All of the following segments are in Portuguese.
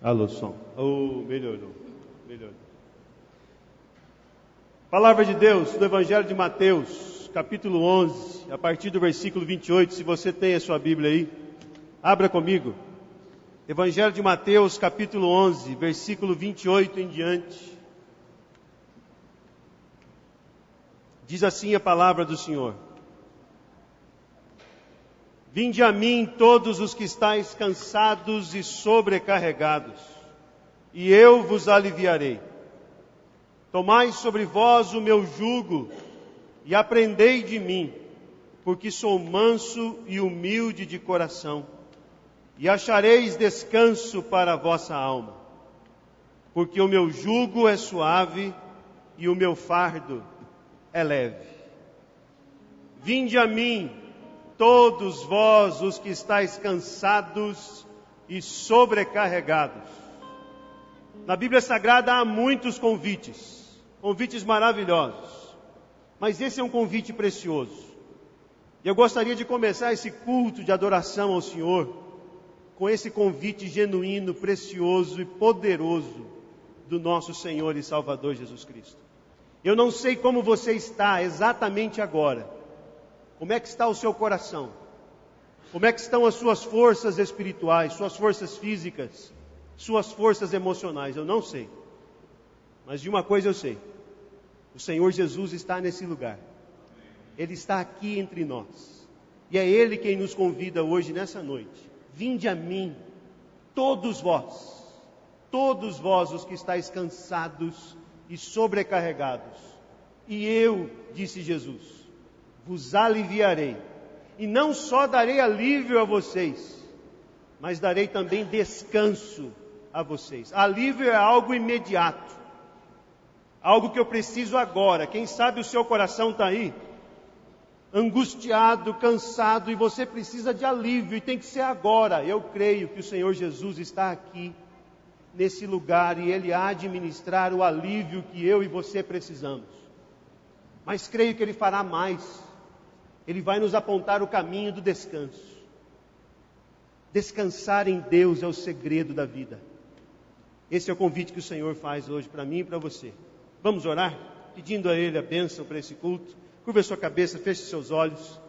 Alô, som. Melhorou. Palavra de Deus, do Evangelho de Mateus, capítulo 11, a partir do versículo 28, se você tem a sua Bíblia aí, abra comigo. Evangelho de Mateus, capítulo 11, versículo 28 em diante. Diz assim a palavra do Senhor: Vinde a mim todos os que estáis cansados e sobrecarregados, e eu vos aliviarei. Tomai sobre vós o meu jugo e aprendei de mim, porque sou manso e humilde de coração, e achareis descanso para a vossa alma. Porque o meu jugo é suave e o meu fardo é leve. Vinde a mim, todos vós os que estáis cansados e sobrecarregados. Na Bíblia Sagrada há muitos convites maravilhosos, mas esse é um convite precioso. E eu gostaria de começar esse culto de adoração ao Senhor com esse convite genuíno, precioso e poderoso do nosso Senhor e Salvador Jesus Cristo. Eu não sei como você está exatamente agora. Como é que está o seu coração? Como é que estão as suas forças espirituais, suas forças físicas, suas forças emocionais? Eu não sei. Mas de uma coisa eu sei: o Senhor Jesus está nesse lugar. Ele está aqui entre nós. E é Ele quem nos convida hoje, nessa noite. Vinde a mim, todos vós os que estáis cansados e sobrecarregados. E eu, disse Jesus, vos aliviarei. E não só darei alívio a vocês, mas darei também descanso a vocês. Alívio é algo imediato, algo que eu preciso agora. Quem sabe o seu coração está aí, angustiado, cansado, e você precisa de alívio, e tem que ser agora. Eu creio que o Senhor Jesus está aqui, nesse lugar, e Ele há de ministrar o alívio que eu e você precisamos. Mas creio que Ele fará mais. Ele vai nos apontar o caminho do descanso. Descansar em Deus é o segredo da vida. Esse é o convite que o Senhor faz hoje para mim e para você. Vamos orar, pedindo a Ele a bênção para esse culto. Curva a sua cabeça, feche seus olhos.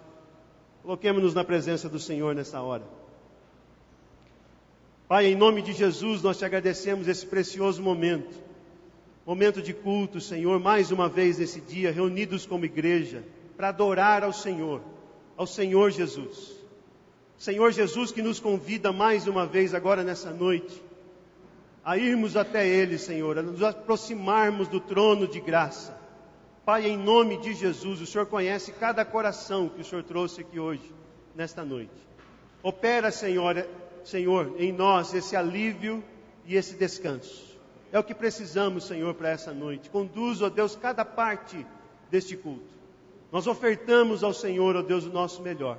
Coloquemos-nos na presença do Senhor nessa hora. Pai, em nome de Jesus, nós te agradecemos esse precioso momento. Momento de culto, Senhor, mais uma vez nesse dia, reunidos como igreja, para adorar ao Senhor Jesus. Senhor Jesus que nos convida mais uma vez agora nessa noite, a irmos até Ele, Senhor, a nos aproximarmos do trono de graça. Pai, em nome de Jesus, o Senhor conhece cada coração que o Senhor trouxe aqui hoje, nesta noite. Opera, Senhor, em nós esse alívio e esse descanso. É o que precisamos, Senhor, para essa noite. Conduz, ó Deus, cada parte deste culto. Nós ofertamos ao Senhor, ó Deus, o nosso melhor.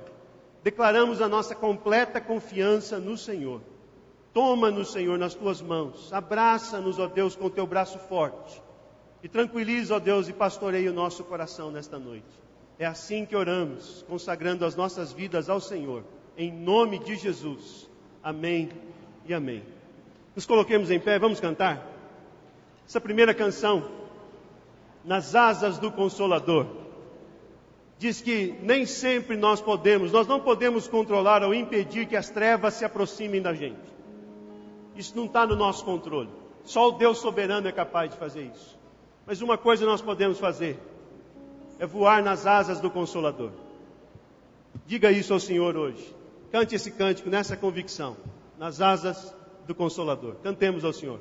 Declaramos a nossa completa confiança no Senhor. Toma-nos, Senhor, nas Tuas mãos. Abraça-nos, ó Deus, com o Teu braço forte. E tranquiliza, ó Deus, e pastoreia o nosso coração nesta noite. É assim que oramos, consagrando as nossas vidas ao Senhor. Em nome de Jesus. Amém e amém. Nos coloquemos em pé, vamos cantar? Essa primeira canção, Nas Asas do Consolador, diz que nem sempre nós não podemos controlar ou impedir que as trevas se aproximem da gente. Isso não está no nosso controle. Só o Deus soberano é capaz de fazer isso. Mas uma coisa nós podemos fazer, é voar nas asas do Consolador. Diga isso ao Senhor hoje. Cante esse cântico nessa convicção, nas asas do Consolador. Cantemos ao Senhor.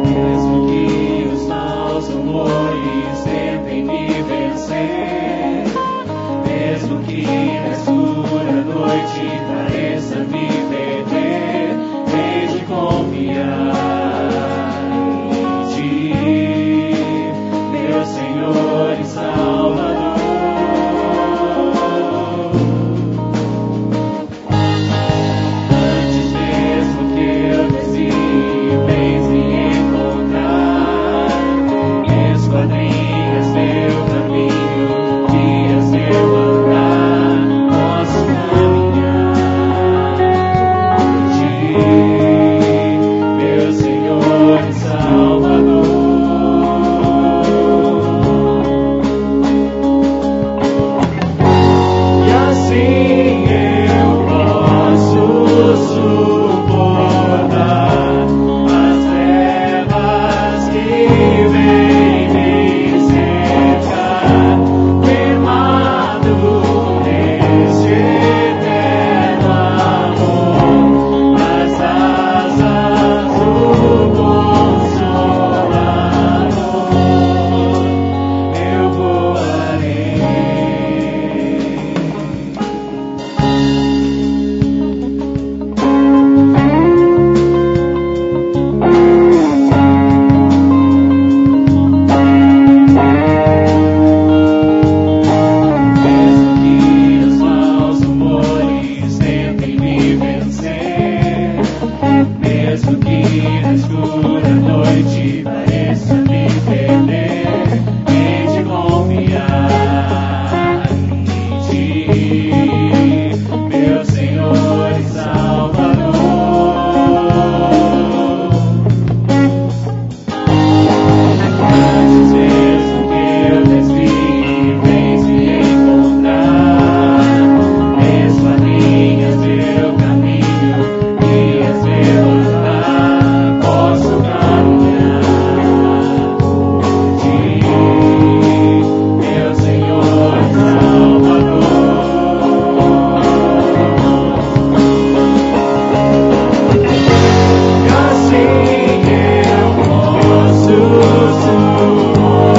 Mesmo escura noite pareça me perder, hei de confiar em ti, meu Senhor e Salvador. Antes mesmo que eu desvie, vens me encontrar, esquadrinhas meu caminho e as levantar. Posso caminhar por ti, meu Senhor e Salvador. E assim eu posso suportar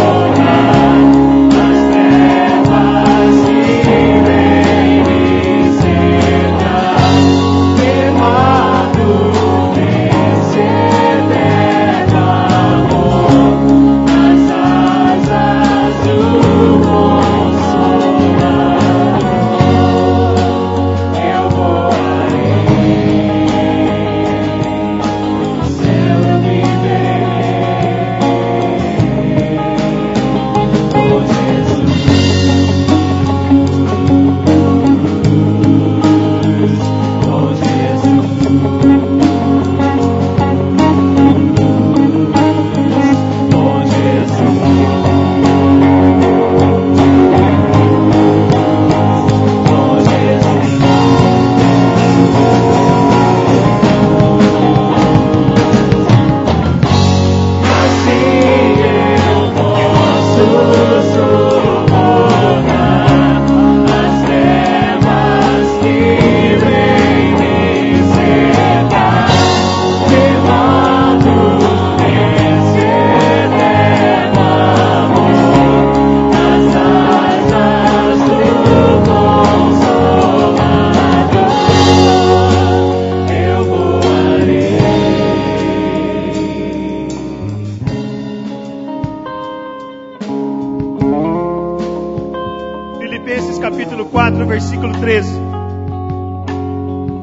as trevas que vêm me cercar, firmado nesse eterno amor, nas asas do Consolador. Eu voarei, no céu eu viverei, oh Jesus, oh Jesus, oh Jesus, oh Jesus. Assim eu posso suportar as trevas que vêm me cercar, firmado nesse eterno amor, nas asas do Consolador. Eu voarei. Filipenses capítulo 4, versículo 13.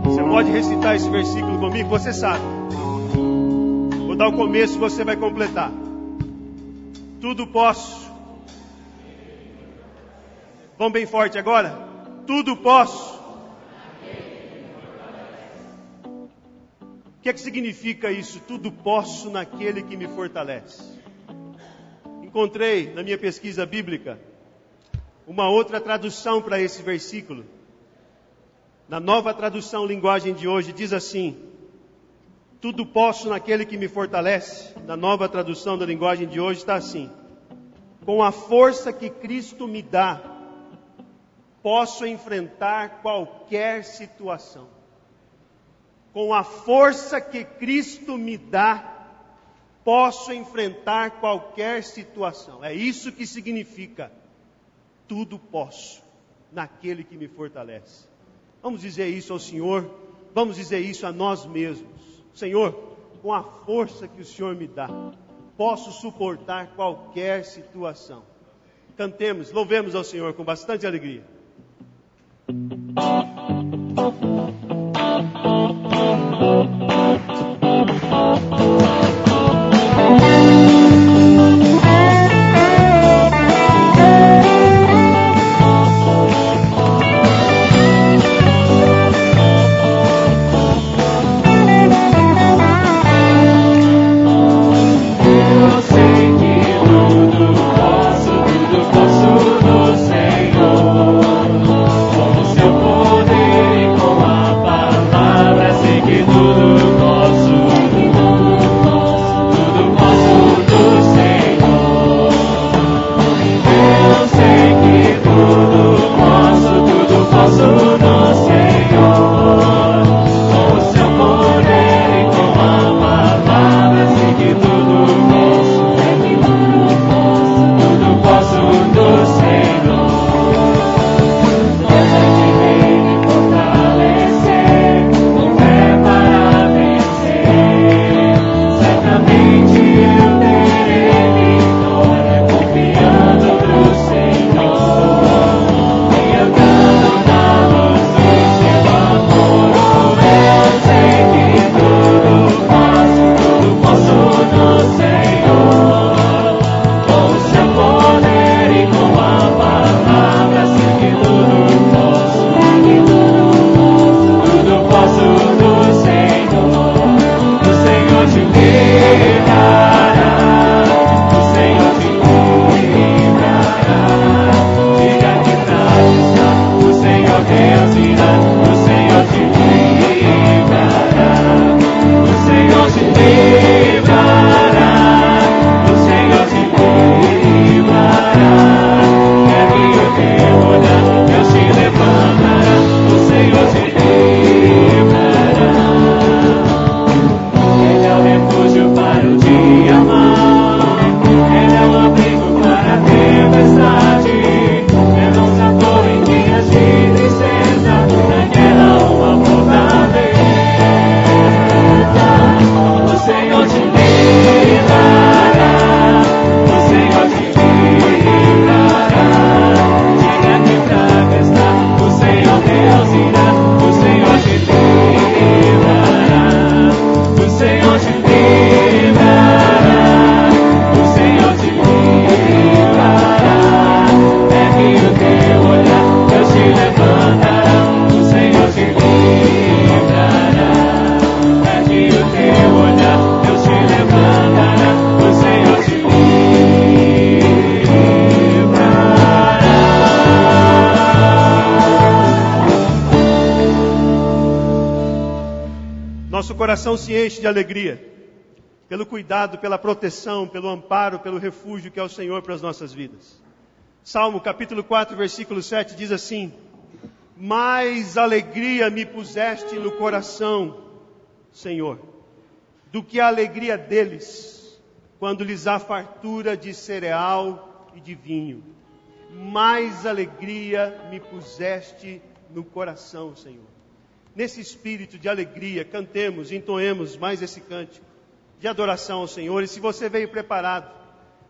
Você pode recitar esse versículo comigo? Você sabe. Vou dar o começo e você vai completar. Tudo posso. Vamos bem forte agora? Tudo posso. O que é que significa isso? Tudo posso naquele que me fortalece. Encontrei na minha pesquisa bíblica uma outra tradução para esse versículo. Na Nova Tradução Linguagem de Hoje diz assim: tudo posso naquele que me fortalece. Na Nova Tradução da Linguagem de Hoje está assim: com a força que Cristo me dá, posso enfrentar qualquer situação. Com a força que Cristo me dá, posso enfrentar qualquer situação. É isso que significa tudo posso naquele que me fortalece. Vamos dizer isso ao Senhor, vamos dizer isso a nós mesmos. Senhor, com a força que o Senhor me dá, posso suportar qualquer situação. Cantemos, louvemos ao Senhor com bastante alegria. Eu sei que tudo posso no Senhor. coração se enche de alegria pelo cuidado, pela proteção, pelo amparo, pelo refúgio que é o Senhor para as nossas vidas. Salmo capítulo 4, versículo 7 diz assim: mais alegria me puseste no coração, Senhor, do que a alegria deles, quando lhes há fartura de cereal e de vinho. Mais alegria me puseste no coração, Senhor. Nesse espírito de alegria, cantemos, entoemos mais esse cântico de adoração ao Senhor. E se você veio preparado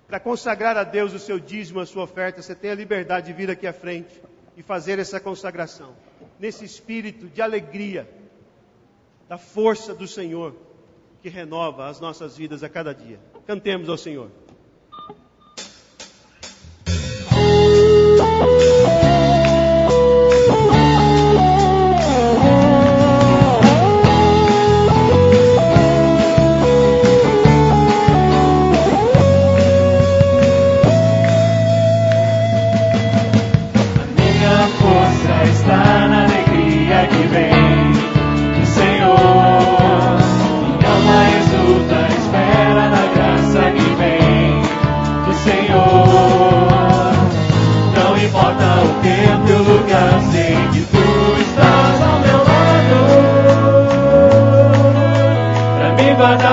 para consagrar a Deus o seu dízimo, a sua oferta, você tem a liberdade de vir aqui à frente e fazer essa consagração. Nesse espírito de alegria, da força do Senhor, que renova as nossas vidas a cada dia. Cantemos ao Senhor.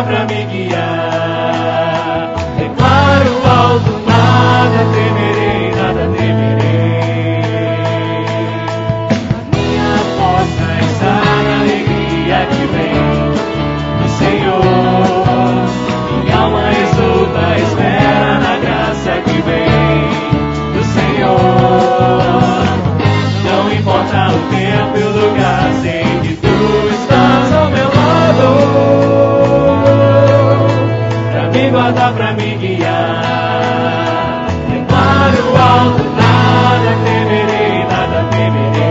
Pra me guiar, declaro alto, nada temerei, nada temerei. A minha força está na alegria que vem do Senhor. Minha alma exulta, espera na graça que vem do Senhor. Não importa o tempo e o lugar, sei que tu estás ao meu lado. Guarda pra me guiar, declaro alto, nada temerei, nada temerei.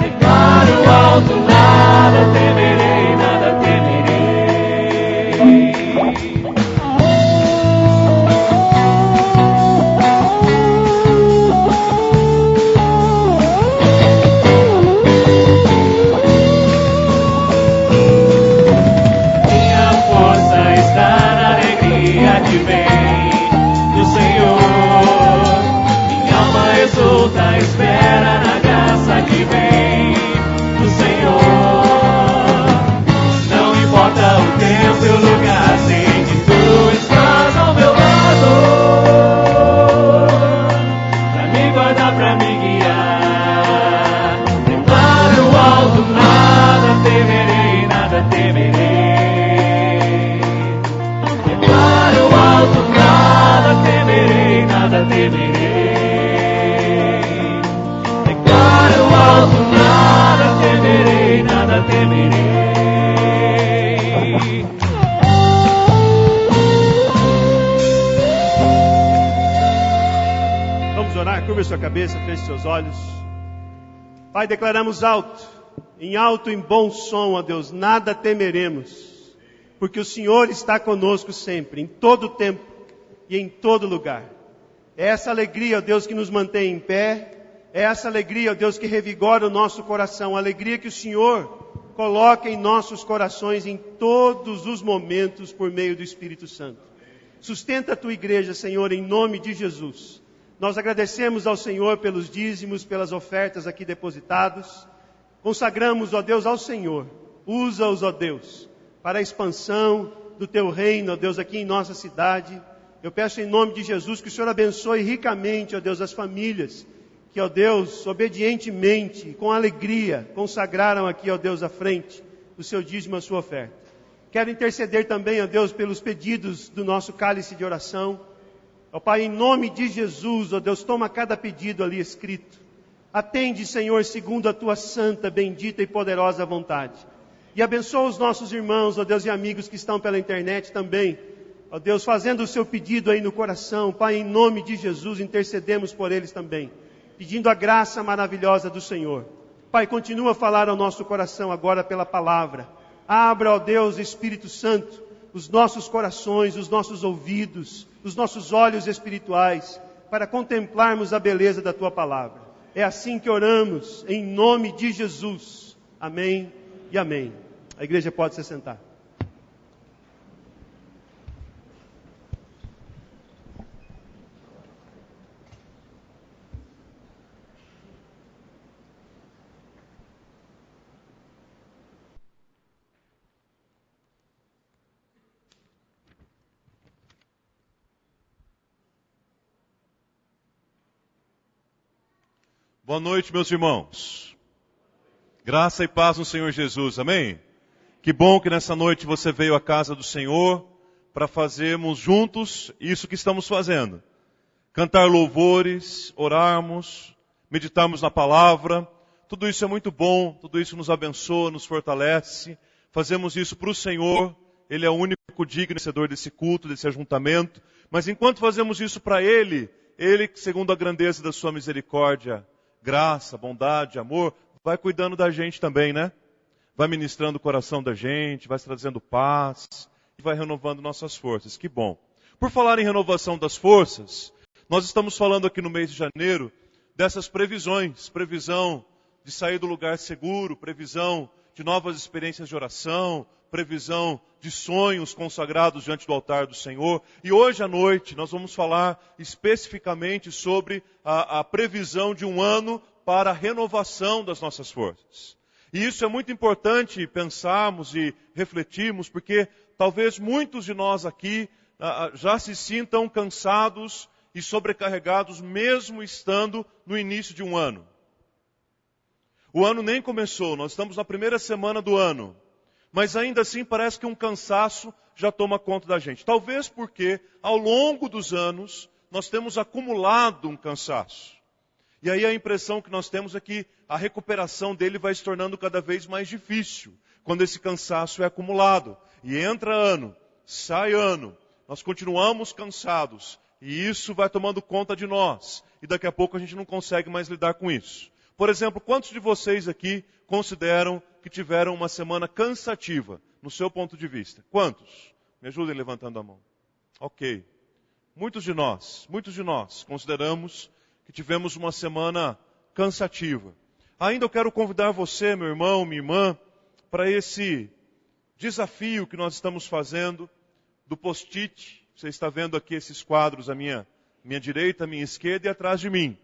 Declaro alto, nada temerei, nada temerei. Que vem do Senhor, minha alma exulta, espera na graça que vem do Senhor. Não importa o tempo e o lugar, sei que tu estás ao meu lado, pra me guardar, pra me guiar. Declaro alto, nada temerei, nada temerei. Nada temerei, nada temerei. Declaro alto, nada temerei, nada temerei. Vamos orar, curva sua cabeça, feche seus olhos. Pai, declaramos alto, em bom som, ó Deus, nada temeremos. Porque o Senhor está conosco sempre, em todo tempo e em todo lugar. É essa alegria, ó Deus, que nos mantém em pé. É essa alegria, ó Deus, que revigora o nosso coração. A alegria que o Senhor coloca em nossos corações em todos os momentos por meio do Espírito Santo. Sustenta a tua igreja, Senhor, em nome de Jesus. Nós agradecemos ao Senhor pelos dízimos, pelas ofertas aqui depositados. Consagramos, ó Deus, ao Senhor. Usa-os, ó Deus, para a expansão do teu reino, ó Deus, aqui em nossa cidade. Eu peço em nome de Jesus que o Senhor abençoe ricamente, ó Deus, as famílias que, ó Deus, obedientemente, com alegria, consagraram aqui, ó Deus, à frente o seu dízimo, a sua oferta. Quero interceder também, ó Deus, pelos pedidos do nosso cálice de oração. Ó Pai, em nome de Jesus, ó Deus, toma cada pedido ali escrito. Atende, Senhor, segundo a tua santa, bendita e poderosa vontade. E abençoa os nossos irmãos, ó Deus, e amigos que estão pela internet também. Ó Deus, fazendo o seu pedido aí no coração. Pai, em nome de Jesus, intercedemos por eles também. Pedindo a graça maravilhosa do Senhor. Pai, continua a falar ao nosso coração agora pela palavra. Abra, ó Deus, Espírito Santo, os nossos corações, os nossos ouvidos, os nossos olhos espirituais, para contemplarmos a beleza da tua palavra. É assim que oramos, em nome de Jesus. Amém. e amém. A igreja pode se sentar. Boa noite, meus irmãos. Graça e paz no Senhor Jesus, amém? Que bom que nessa noite você veio à casa do Senhor para fazermos juntos isso que estamos fazendo. Cantar louvores, orarmos, meditarmos na palavra. Tudo isso é muito bom, tudo isso nos abençoa, nos fortalece. Fazemos isso para o Senhor, Ele é o único digno vencedor desse culto, desse ajuntamento. Mas enquanto fazemos isso para Ele, Ele, segundo a grandeza da sua misericórdia, graça, bondade, amor, vai cuidando da gente também, né? Vai ministrando o coração da gente, vai trazendo paz, e vai renovando nossas forças. Que bom. Por falar em renovação das forças, nós estamos falando aqui no mês de janeiro dessas previsões. Previsão de sair do lugar seguro, previsão de novas experiências de oração, previsão de sonhos consagrados diante do altar do Senhor. E hoje à noite nós vamos falar especificamente sobre a previsão de um ano para a renovação das nossas forças. E isso é muito importante pensarmos e refletirmos, porque talvez muitos de nós aqui já se sintam cansados e sobrecarregados, mesmo estando no início de um ano. O ano nem começou, nós estamos na primeira semana do ano. Mas ainda assim parece que um cansaço já toma conta da gente. Talvez porque ao longo dos anos nós temos acumulado um cansaço. E aí a impressão que nós temos é que a recuperação dele vai se tornando cada vez mais difícil, quando esse cansaço é acumulado. E entra ano, sai ano, nós continuamos cansados, e isso vai tomando conta de nós. E daqui a pouco a gente não consegue mais lidar com isso. Por exemplo, quantos de vocês aqui consideram que tiveram uma semana cansativa, no seu ponto de vista? Quantos? Me ajudem levantando a mão. Ok. Muitos de nós consideramos que tivemos uma semana cansativa. Ainda eu quero convidar você, meu irmão, minha irmã, para esse desafio que nós estamos fazendo do post-it. Você está vendo aqui esses quadros à minha direita, à minha esquerda e atrás de mim.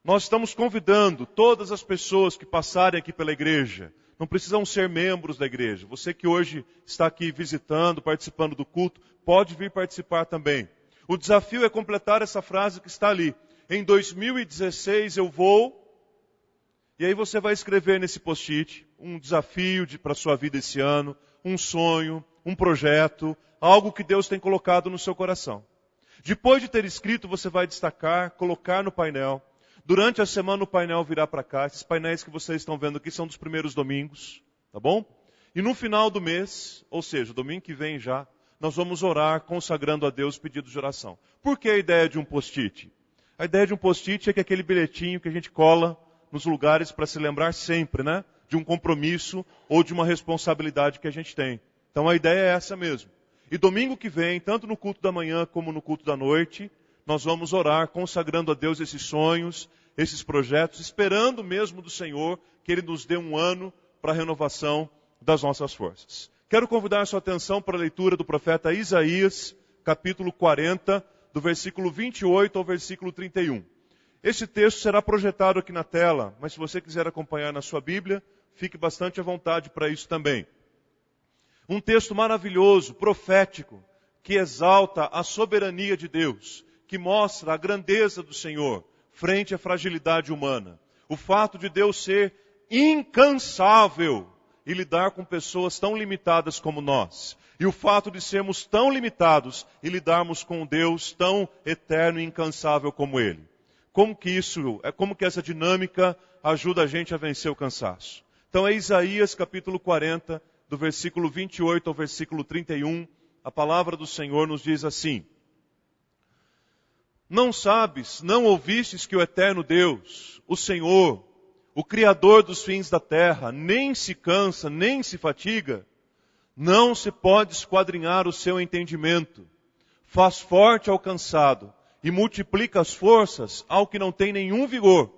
Nós estamos convidando todas as pessoas que passarem aqui pela igreja. Não precisam ser membros da igreja. Você que hoje está aqui visitando, participando do culto, pode vir participar também. O desafio é completar essa frase que está ali. Em 2016 eu vou... E aí você vai escrever nesse post-it um desafio para a sua vida esse ano, um sonho, um projeto, algo que Deus tem colocado no seu coração. Depois de ter escrito, você vai destacar, colocar no painel. Durante a semana o painel virá para cá. Esses painéis que vocês estão vendo aqui são dos primeiros domingos, tá bom? E no final do mês, ou seja, domingo que vem já, nós vamos orar consagrando a Deus pedidos de oração. Por que a ideia de um post-it? A ideia de um post-it é que aquele bilhetinho que a gente cola nos lugares para se lembrar sempre, né? De um compromisso ou de uma responsabilidade que a gente tem. Então a ideia é essa mesmo. E domingo que vem, tanto no culto da manhã como no culto da noite, nós vamos orar consagrando a Deus esses sonhos, esses projetos, esperando mesmo do Senhor que Ele nos dê um ano para a renovação das nossas forças. Quero convidar a sua atenção para a leitura do profeta Isaías, capítulo 40, do versículo 28 ao versículo 31. Esse texto será projetado aqui na tela, mas se você quiser acompanhar na sua Bíblia, fique bastante à vontade para isso também. Um texto maravilhoso, profético, que exalta a soberania de Deus, que mostra a grandeza do Senhor frente à fragilidade humana. O fato de Deus ser incansável e lidar com pessoas tão limitadas como nós. E o fato de sermos tão limitados e lidarmos com um Deus tão eterno e incansável como Ele. Como que essa dinâmica ajuda a gente a vencer o cansaço? Então é Isaías capítulo 40, do versículo 28 ao versículo 31, a palavra do Senhor nos diz assim: Não sabes, não ouvistes que o eterno Deus, o Senhor, o Criador dos fins da terra, nem se cansa, nem se fatiga? Não se pode esquadrinhar o seu entendimento. Faz forte ao cansado e multiplica as forças ao que não tem nenhum vigor.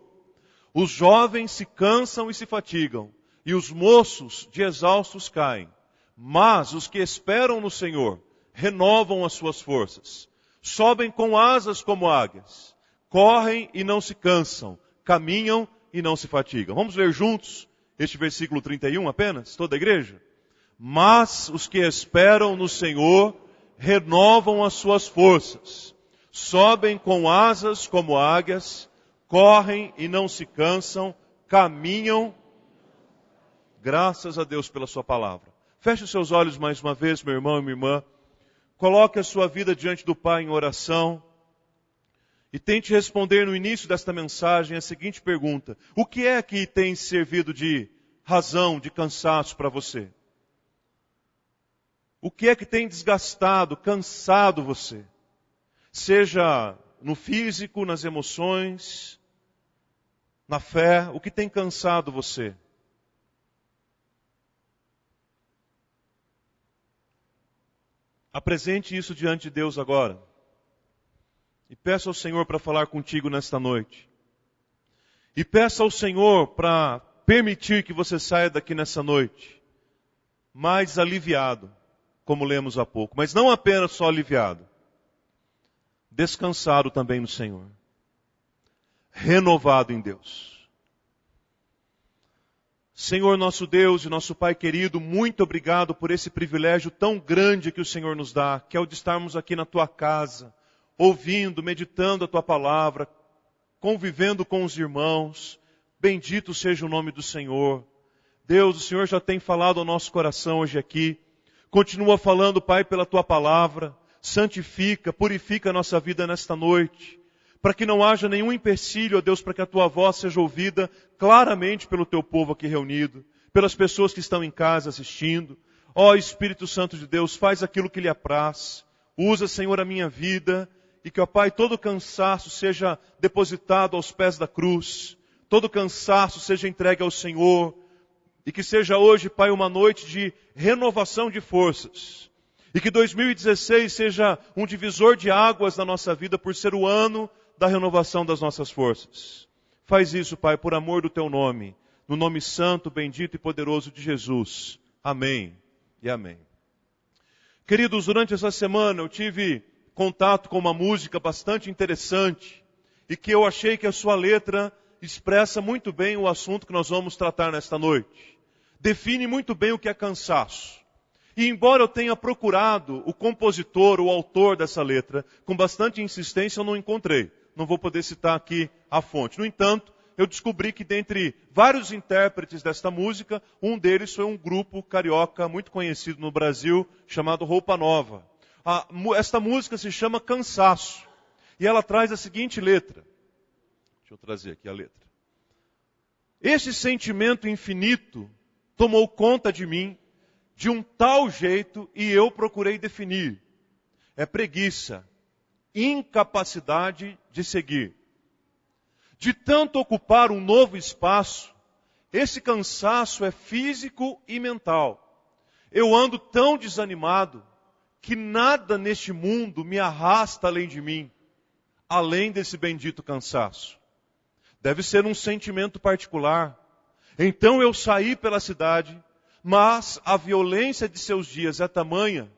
Os jovens se cansam e se fatigam, e os moços de exaustos caem. Mas os que esperam no Senhor renovam as suas forças. Sobem com asas como águias. Correm e não se cansam. Caminham e não se fatigam. Vamos ler juntos este versículo 31 apenas? Toda a igreja? Mas os que esperam no Senhor renovam as suas forças. Sobem com asas como águias. Correm e não se cansam. Caminham. Graças a Deus pela sua palavra. Feche os seus olhos mais uma vez, meu irmão e minha irmã. Coloque a sua vida diante do Pai em oração. E tente responder no início desta mensagem a seguinte pergunta. O que é que tem servido de razão, de cansaço para você? O que é que tem desgastado, cansado você? Seja no físico, nas emoções, na fé, o que tem cansado você? Apresente isso diante de Deus agora. E peça ao Senhor para falar contigo nesta noite. E peça ao Senhor para permitir que você saia daqui nessa noite mais aliviado, como lemos há pouco. Mas não apenas só aliviado. Descansado também no Senhor. Renovado em Deus. Senhor nosso Deus e nosso Pai querido, muito obrigado por esse privilégio tão grande que o Senhor nos dá, que é o de estarmos aqui na Tua casa, ouvindo, meditando a Tua palavra, convivendo com os irmãos. Bendito seja o nome do Senhor. Deus, o Senhor já tem falado ao nosso coração hoje aqui. Continua falando, Pai, pela Tua palavra. Santifica, purifica a nossa vida nesta noite. Para que não haja nenhum empecilho, ó Deus, para que a Tua voz seja ouvida claramente pelo Teu povo aqui reunido, pelas pessoas que estão em casa assistindo. Ó Espírito Santo de Deus, faz aquilo que lhe apraz. Usa, Senhor, a minha vida e que, ó Pai, todo cansaço seja depositado aos pés da cruz. Todo cansaço seja entregue ao Senhor. E que seja hoje, Pai, uma noite de renovação de forças. E que 2016 seja um divisor de águas na nossa vida por ser o ano da renovação das nossas forças. Faz isso, Pai, por amor do Teu nome, no nome santo, bendito e poderoso de Jesus. Amém e amém. Queridos, durante essa semana eu tive contato com uma música bastante interessante e que eu achei que a sua letra expressa muito bem o assunto que nós vamos tratar nesta noite. Define muito bem o que é cansaço. E embora eu tenha procurado o compositor, o autor dessa letra, com bastante insistência eu não encontrei. Não vou poder citar aqui a fonte. No entanto, eu descobri que dentre vários intérpretes desta música, um deles foi um grupo carioca muito conhecido no Brasil, chamado Roupa Nova. Esta música se chama Cansaço. E ela traz a seguinte letra. Deixa eu trazer aqui a letra. Esse sentimento infinito tomou conta de mim de um tal jeito e eu procurei definir. É preguiça, incapacidade de seguir. De tanto ocupar um novo espaço, esse cansaço é físico e mental. Eu ando tão desanimado que nada neste mundo me arrasta além de mim, além desse bendito cansaço. Deve ser um sentimento particular. Então eu saí pela cidade, mas a violência de seus dias é tamanha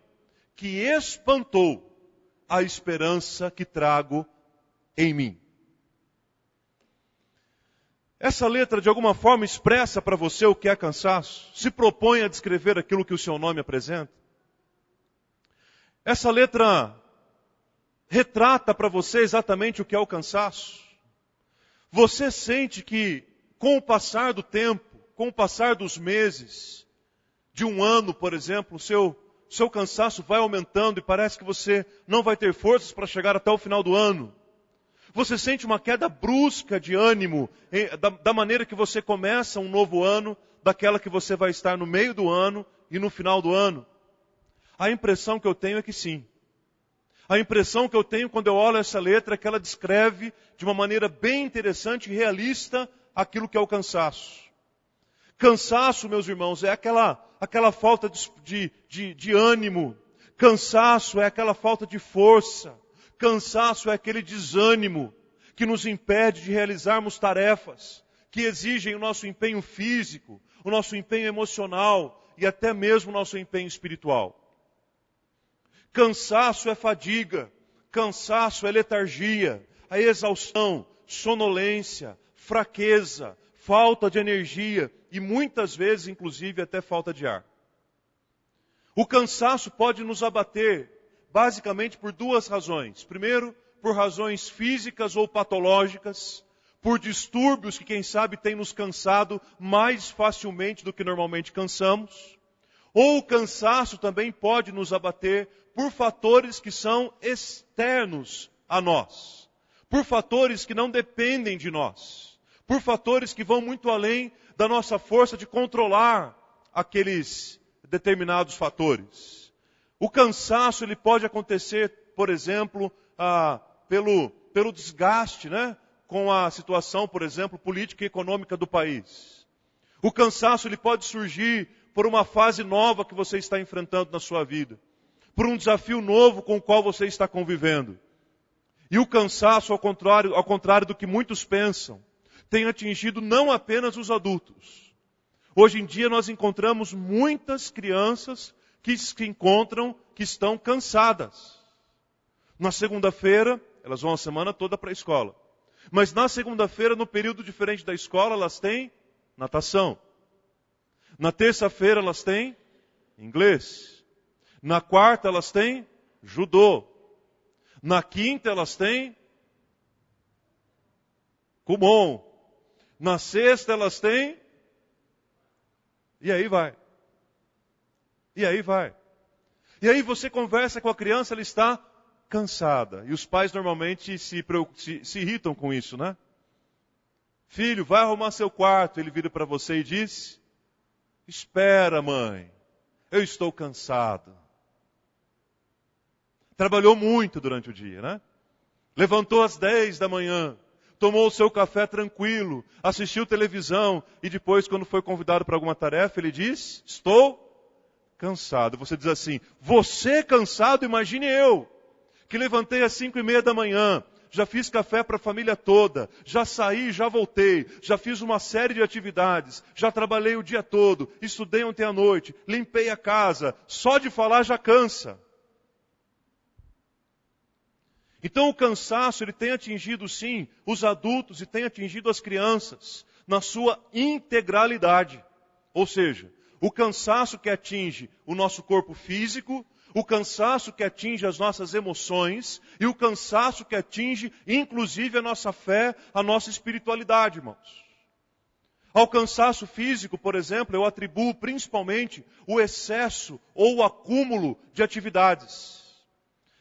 que espantou a esperança que trago em mim. Essa letra de alguma forma expressa para você o que é cansaço? Se propõe a descrever aquilo que o seu nome apresenta? Essa letra retrata para você exatamente o que é o cansaço? Você sente que com o passar do tempo, com o passar dos meses, de um ano, por exemplo, o seu cansaço vai aumentando e parece que você não vai ter forças para chegar até o final do ano. Você sente uma queda brusca de ânimo da maneira que você começa um novo ano, daquela que você vai estar no meio do ano e no final do ano. A impressão que eu tenho é que sim. A impressão que eu tenho quando eu olho essa letra é que ela descreve de uma maneira bem interessante e realista aquilo que é o cansaço. Cansaço, meus irmãos, é aquela falta de ânimo. Cansaço é aquela falta de força. Cansaço é aquele desânimo que nos impede de realizarmos tarefas que exigem o nosso empenho físico, o nosso empenho emocional e até mesmo o nosso empenho espiritual. Cansaço é fadiga, cansaço é letargia, a exaustão, sonolência, fraqueza, falta de energia e muitas vezes, inclusive, até falta de ar. O cansaço pode nos abater basicamente por duas razões. Primeiro, por razões físicas ou patológicas, por distúrbios que, quem sabe, têm nos cansado mais facilmente do que normalmente cansamos. Ou o cansaço também pode nos abater por fatores que são externos a nós, por fatores que não dependem de nós, por fatores que vão muito além da nossa força de controlar aqueles determinados fatores. O cansaço ele pode acontecer, por exemplo, pelo desgaste, com a situação, por exemplo, política e econômica do país. O cansaço ele pode surgir por uma fase nova que você está enfrentando na sua vida, por um desafio novo com o qual você está convivendo. E o cansaço, ao contrário do que muitos pensam, tem atingido não apenas os adultos. Hoje em dia nós encontramos muitas crianças que estão cansadas. Na segunda-feira, elas vão a semana toda para a escola. Mas na segunda-feira, no período diferente da escola, elas têm natação. Na terça-feira elas têm inglês. Na quarta elas têm judô. Na quinta elas têm Kumon. Na sexta elas têm... E aí vai. E aí vai. E aí você conversa com a criança, ela está cansada. E os pais normalmente se irritam com isso, né? Filho, vai arrumar seu quarto. Ele vira para você e diz... Espera, mãe, eu estou cansado. Trabalhou muito durante o dia, né? Levantou às 10 da manhã, tomou o seu café tranquilo, assistiu televisão e depois, quando foi convidado para alguma tarefa, ele diz, estou cansado. Você diz assim, você cansado? Imagine eu, que levantei às 5:30 da manhã, já fiz café para a família toda, já saí, já voltei, já fiz uma série de atividades, já trabalhei o dia todo, estudei ontem à noite, limpei a casa, só de falar já cansa. Então o cansaço ele tem atingido sim os adultos e tem atingido as crianças na sua integralidade. Ou seja, o cansaço que atinge o nosso corpo físico, o cansaço que atinge as nossas emoções e o cansaço que atinge, inclusive, a nossa fé, a nossa espiritualidade, irmãos. Ao cansaço físico, por exemplo, eu atribuo principalmente o excesso ou o acúmulo de atividades.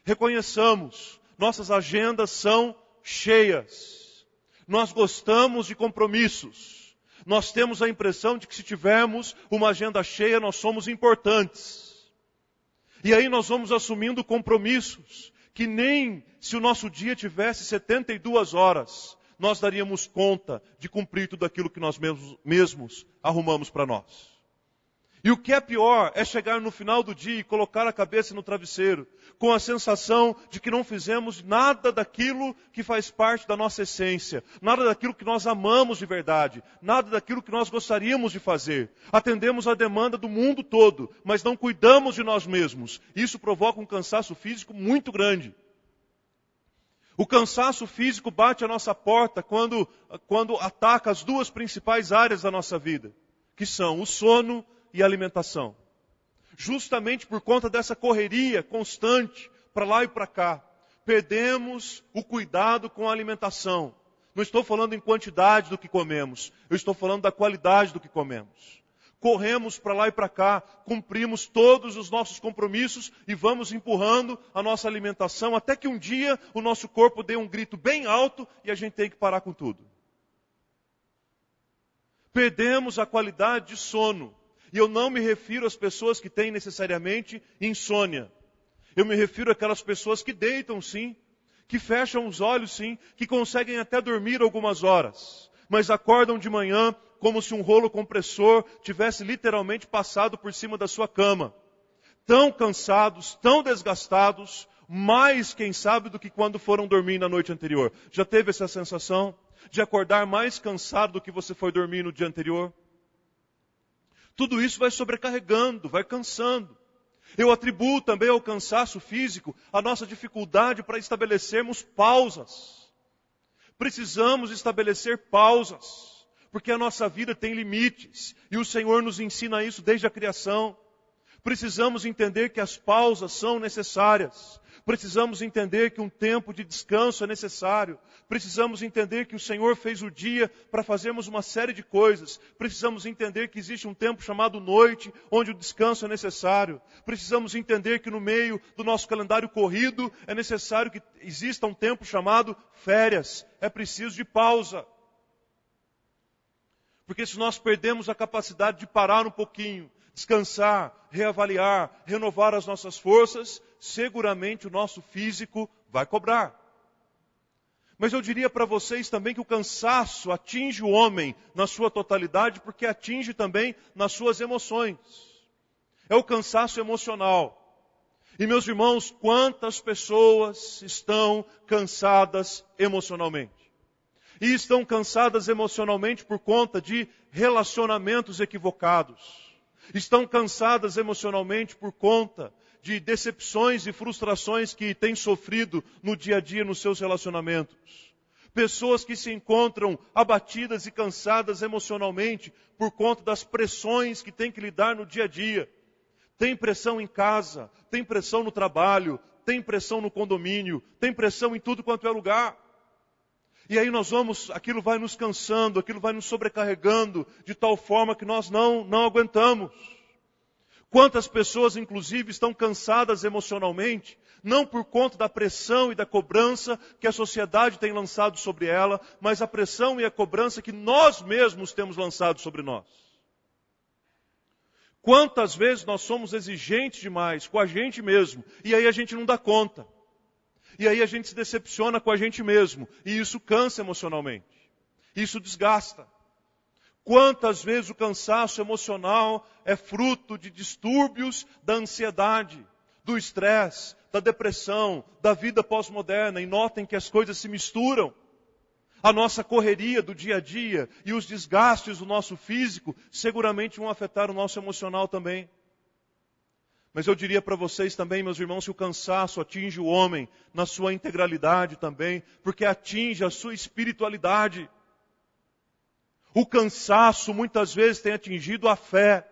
Reconheçamos, nossas agendas são cheias. Nós gostamos de compromissos. Nós temos a impressão de que se tivermos uma agenda cheia, nós somos importantes. E aí nós vamos assumindo compromissos que nem se o nosso dia tivesse 72 horas, nós daríamos conta de cumprir tudo aquilo que nós mesmos arrumamos para nós. E o que é pior é chegar no final do dia e colocar a cabeça no travesseiro, com a sensação de que não fizemos nada daquilo que faz parte da nossa essência, nada daquilo que nós amamos de verdade, nada daquilo que nós gostaríamos de fazer. Atendemos a demanda do mundo todo, mas não cuidamos de nós mesmos. Isso provoca um cansaço físico muito grande. O cansaço físico bate à nossa porta quando ataca as duas principais áreas da nossa vida, que são o sono e a alimentação. Justamente por conta dessa correria constante para lá e para cá, perdemos o cuidado com a alimentação. Não estou falando em quantidade do que comemos, eu estou falando da qualidade do que comemos. Corremos para lá e para cá, cumprimos todos os nossos compromissos e vamos empurrando a nossa alimentação até que um dia o nosso corpo dê um grito bem alto e a gente tem que parar com tudo. Perdemos a qualidade de sono. E eu não me refiro às pessoas que têm necessariamente insônia. Eu me refiro àquelas pessoas que deitam sim, que fecham os olhos sim, que conseguem até dormir algumas horas, mas acordam de manhã como se um rolo compressor tivesse literalmente passado por cima da sua cama. Tão cansados, tão desgastados, mais, quem sabe, do que quando foram dormir na noite anterior. Já teve essa sensação de acordar mais cansado do que você foi dormir no dia anterior? Tudo isso vai sobrecarregando, vai cansando. Eu atribuo também ao cansaço físico a nossa dificuldade para estabelecermos pausas. Precisamos estabelecer pausas, porque a nossa vida tem limites, e o Senhor nos ensina isso desde a criação. Precisamos entender que as pausas são necessárias. Precisamos entender que um tempo de descanso é necessário. Precisamos entender que o Senhor fez o dia para fazermos uma série de coisas. Precisamos entender que existe um tempo chamado noite, onde o descanso é necessário. Precisamos entender que no meio do nosso calendário corrido é necessário que exista um tempo chamado férias. É preciso de pausa. Porque se nós perdemos a capacidade de parar um pouquinho, descansar, reavaliar, renovar as nossas forças, seguramente o nosso físico vai cobrar. Mas eu diria para vocês também que o cansaço atinge o homem na sua totalidade, porque atinge também nas suas emoções. É o cansaço emocional. E meus irmãos, quantas pessoas estão cansadas emocionalmente? E estão cansadas emocionalmente por conta de relacionamentos equivocados. Estão cansadas emocionalmente por conta de decepções e frustrações que têm sofrido no dia a dia nos seus relacionamentos. Pessoas que se encontram abatidas e cansadas emocionalmente por conta das pressões que têm que lidar no dia a dia. Tem pressão em casa, tem pressão no trabalho, tem pressão no condomínio, tem pressão em tudo quanto é lugar. E aí aquilo vai nos cansando, aquilo vai nos sobrecarregando, de tal forma que nós não aguentamos. Quantas pessoas, inclusive, estão cansadas emocionalmente, não por conta da pressão e da cobrança que a sociedade tem lançado sobre ela, mas a pressão e a cobrança que nós mesmos temos lançado sobre nós. Quantas vezes nós somos exigentes demais com a gente mesmo, e aí a gente não dá conta. E aí a gente se decepciona com a gente mesmo. E isso cansa emocionalmente. Isso desgasta. Quantas vezes o cansaço emocional é fruto de distúrbios da ansiedade, do estresse, da depressão, da vida pós-moderna. E notem que as coisas se misturam. A nossa correria do dia a dia e os desgastes do nosso físico seguramente vão afetar o nosso emocional também. Mas eu diria para vocês também, meus irmãos, que o cansaço atinge o homem na sua integralidade também, porque atinge a sua espiritualidade. O cansaço muitas vezes tem atingido a fé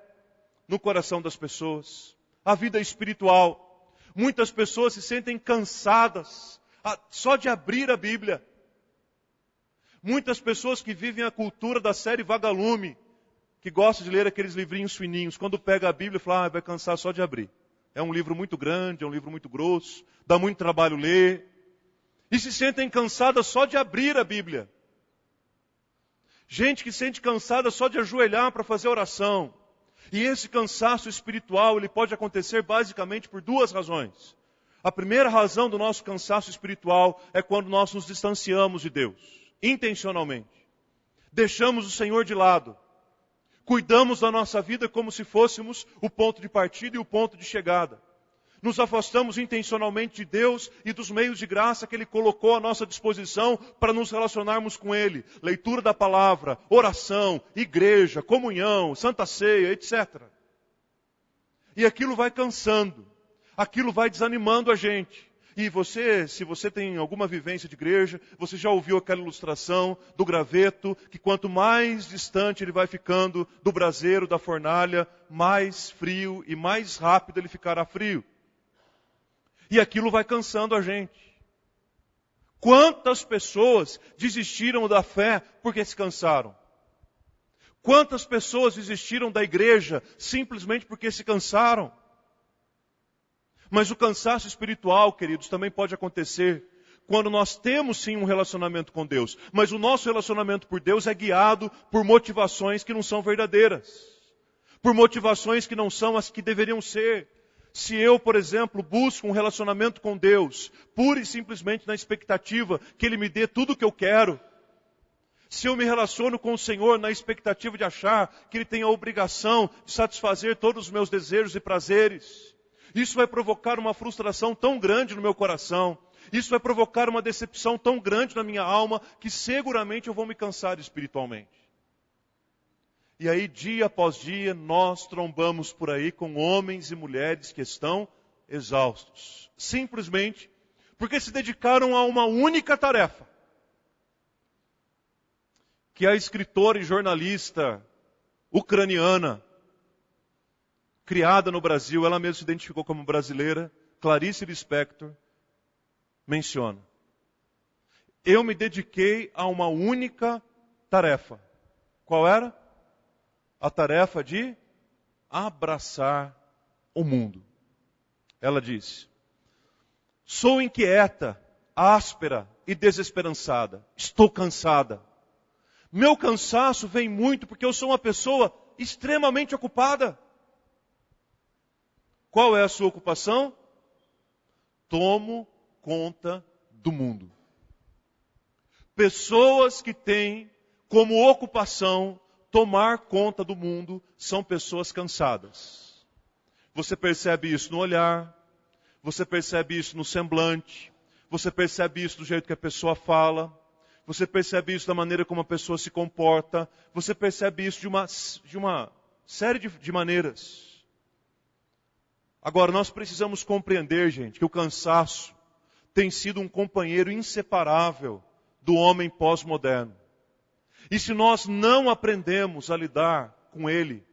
no coração das pessoas, a vida espiritual. Muitas pessoas se sentem cansadas só de abrir a Bíblia. Muitas pessoas que vivem a cultura da série Vagalume, que gosta de ler aqueles livrinhos fininhos, quando pega a Bíblia, fala, vai cansar só de abrir. É um livro muito grande, é um livro muito grosso, dá muito trabalho ler. E se sentem cansadas só de abrir a Bíblia. Gente que se sente cansada só de ajoelhar para fazer oração. E esse cansaço espiritual, ele pode acontecer basicamente por duas razões. A primeira razão do nosso cansaço espiritual é quando nós nos distanciamos de Deus, intencionalmente. Deixamos o Senhor de lado. Cuidamos da nossa vida como se fôssemos o ponto de partida e o ponto de chegada. Nos afastamos intencionalmente de Deus e dos meios de graça que Ele colocou à nossa disposição para nos relacionarmos com Ele. Leitura da palavra, oração, igreja, comunhão, santa ceia, etc. E aquilo vai cansando, aquilo vai desanimando a gente. E você, se você tem alguma vivência de igreja, você já ouviu aquela ilustração do graveto, que quanto mais distante ele vai ficando do braseiro, da fornalha, mais frio e mais rápido ele ficará frio. E aquilo vai cansando a gente. Quantas pessoas desistiram da fé porque se cansaram? Quantas pessoas desistiram da igreja simplesmente porque se cansaram? Mas o cansaço espiritual, queridos, também pode acontecer quando nós temos sim um relacionamento com Deus. Mas o nosso relacionamento por Deus é guiado por motivações que não são verdadeiras. Por motivações que não são as que deveriam ser. Se eu, por exemplo, busco um relacionamento com Deus, pura e simplesmente na expectativa que Ele me dê tudo o que eu quero. Se eu me relaciono com o Senhor na expectativa de achar que Ele tem a obrigação de satisfazer todos os meus desejos e prazeres, isso vai provocar uma frustração tão grande no meu coração. Isso vai provocar uma decepção tão grande na minha alma que seguramente eu vou me cansar espiritualmente. E aí, dia após dia, nós trombamos por aí com homens e mulheres que estão exaustos. Simplesmente porque se dedicaram a uma única tarefa. Que a escritora e jornalista ucraniana, criada no Brasil, ela mesma se identificou como brasileira, Clarice Lispector, menciona. Eu me dediquei a uma única tarefa. Qual era? A tarefa de abraçar o mundo. Ela disse: sou inquieta, áspera e desesperançada. Estou cansada. Meu cansaço vem muito porque eu sou uma pessoa extremamente ocupada. Qual é a sua ocupação? Tomo conta do mundo. Pessoas que têm como ocupação tomar conta do mundo são pessoas cansadas. Você percebe isso no olhar, você percebe isso no semblante, você percebe isso do jeito que a pessoa fala, você percebe isso da maneira como a pessoa se comporta, você percebe isso de uma série de maneiras. Agora, nós precisamos compreender, gente, que o cansaço tem sido um companheiro inseparável do homem pós-moderno. E se nós não aprendemos a lidar com ele,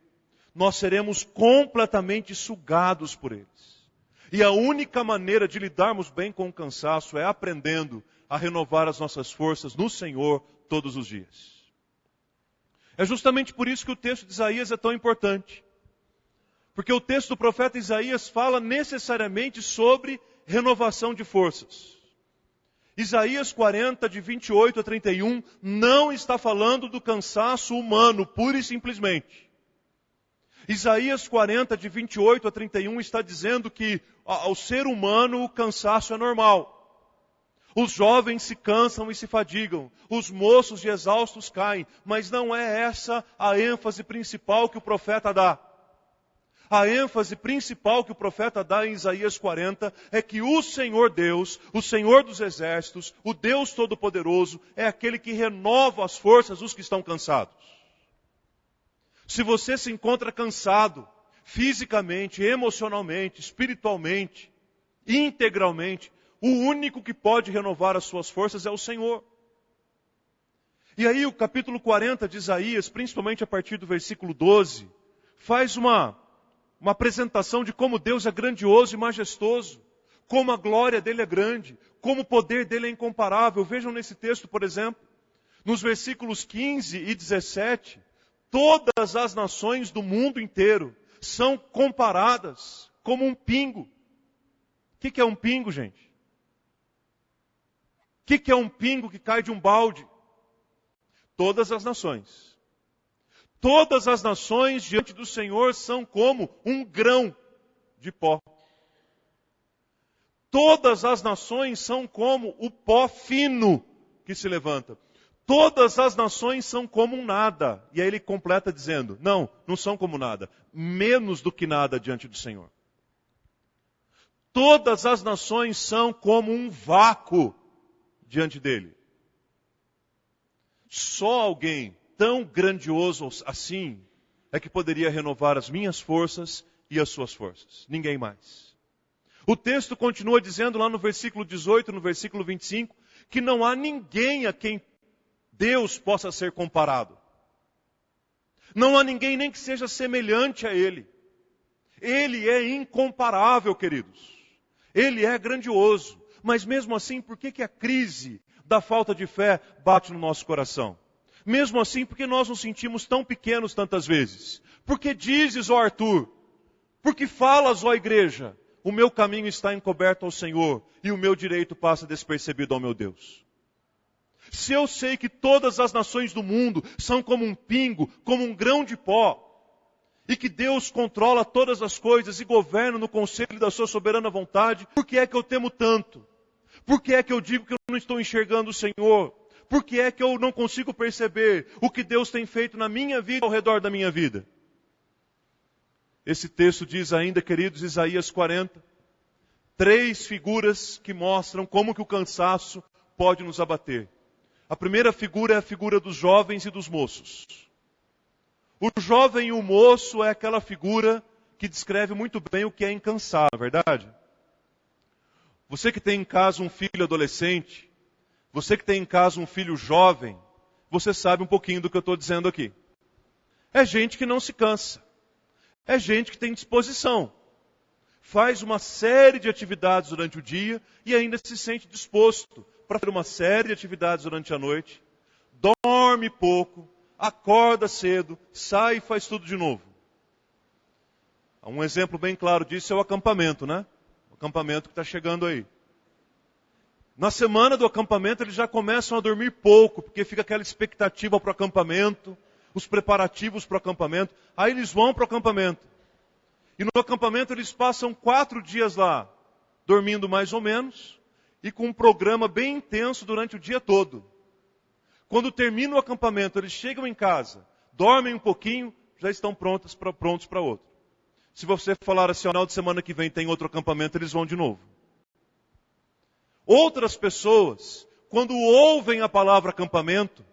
nós seremos completamente sugados por eles. E a única maneira de lidarmos bem com o cansaço é aprendendo a renovar as nossas forças no Senhor todos os dias. É justamente por isso que o texto de Isaías é tão importante. Porque o texto do profeta Isaías fala necessariamente sobre renovação de forças. Isaías 40, de 28 a 31, não está falando do cansaço humano, pura e simplesmente. Isaías 40, de 28 a 31, está dizendo que ao ser humano o cansaço é normal. Os jovens se cansam e se fadigam, os moços e exaustos caem, mas não é essa a ênfase principal que o profeta dá. A ênfase principal que o profeta dá em Isaías 40 é que o Senhor Deus, o Senhor dos exércitos, o Deus Todo-Poderoso, é aquele que renova as forças dos que estão cansados. Se você se encontra cansado, fisicamente, emocionalmente, espiritualmente, integralmente, o único que pode renovar as suas forças é o Senhor. E aí o capítulo 40 de Isaías, principalmente a partir do versículo 12, faz uma apresentação de como Deus é grandioso e majestoso, como a glória dele é grande, como o poder dele é incomparável. Vejam nesse texto, por exemplo, nos versículos 15 e 17, todas as nações do mundo inteiro são comparadas como um pingo. O que é um pingo, gente? O que é um pingo que cai de um balde? Todas as nações. Todas as nações diante do Senhor são como um grão de pó. Todas as nações são como o pó fino que se levanta. Todas as nações são como um nada. E aí ele completa dizendo, não são como nada. Menos do que nada diante do Senhor. Todas as nações são como um vácuo diante dele. Só alguém tão grandioso assim é que poderia renovar as minhas forças e as suas forças. Ninguém mais. O texto continua dizendo lá no versículo 18, no versículo 25, que não há ninguém a quem Deus possa ser comparado. Não há ninguém nem que seja semelhante a Ele. Ele é incomparável, queridos. Ele é grandioso. Mas mesmo assim, por que a crise da falta de fé bate no nosso coração? Mesmo assim, porque nós nos sentimos tão pequenos tantas vezes? Porque dizes, ó Arthur, porque falas, ó igreja, o meu caminho está encoberto ao Senhor e o meu direito passa despercebido ao meu Deus. Se eu sei que todas as nações do mundo são como um pingo, como um grão de pó, e que Deus controla todas as coisas e governa no conselho da sua soberana vontade, por que é que eu temo tanto? Por que é que eu digo que eu não estou enxergando o Senhor? Por que é que eu não consigo perceber o que Deus tem feito na minha vida, ao redor da minha vida? Esse texto diz ainda, queridos, Isaías 40, 3 figuras que mostram como que o cansaço pode nos abater. A primeira figura é a figura dos jovens e dos moços. O jovem e o moço é aquela figura que descreve muito bem o que é incansável, não é verdade? Você que tem em casa um filho adolescente, você que tem em casa um filho jovem, você sabe um pouquinho do que eu estou dizendo aqui. É gente que não se cansa. É gente que tem disposição. Faz uma série de atividades durante o dia e ainda se sente disposto para fazer uma série de atividades durante a noite. Dorme pouco, acorda cedo, sai e faz tudo de novo. Um exemplo bem claro disso é o acampamento, né? O acampamento que está chegando aí. Na semana do acampamento eles já começam a dormir pouco, porque fica aquela expectativa para o acampamento, os preparativos para o acampamento. Aí eles vão para o acampamento. E no acampamento eles passam 4 dias lá, dormindo mais ou menos, e com um programa bem intenso durante o dia todo. Quando termina o acampamento, eles chegam em casa, dormem um pouquinho, já estão prontos para outro. Se você falar assim, ao final de semana que vem tem outro acampamento, eles vão de novo. Outras pessoas, quando ouvem a palavra acampamento,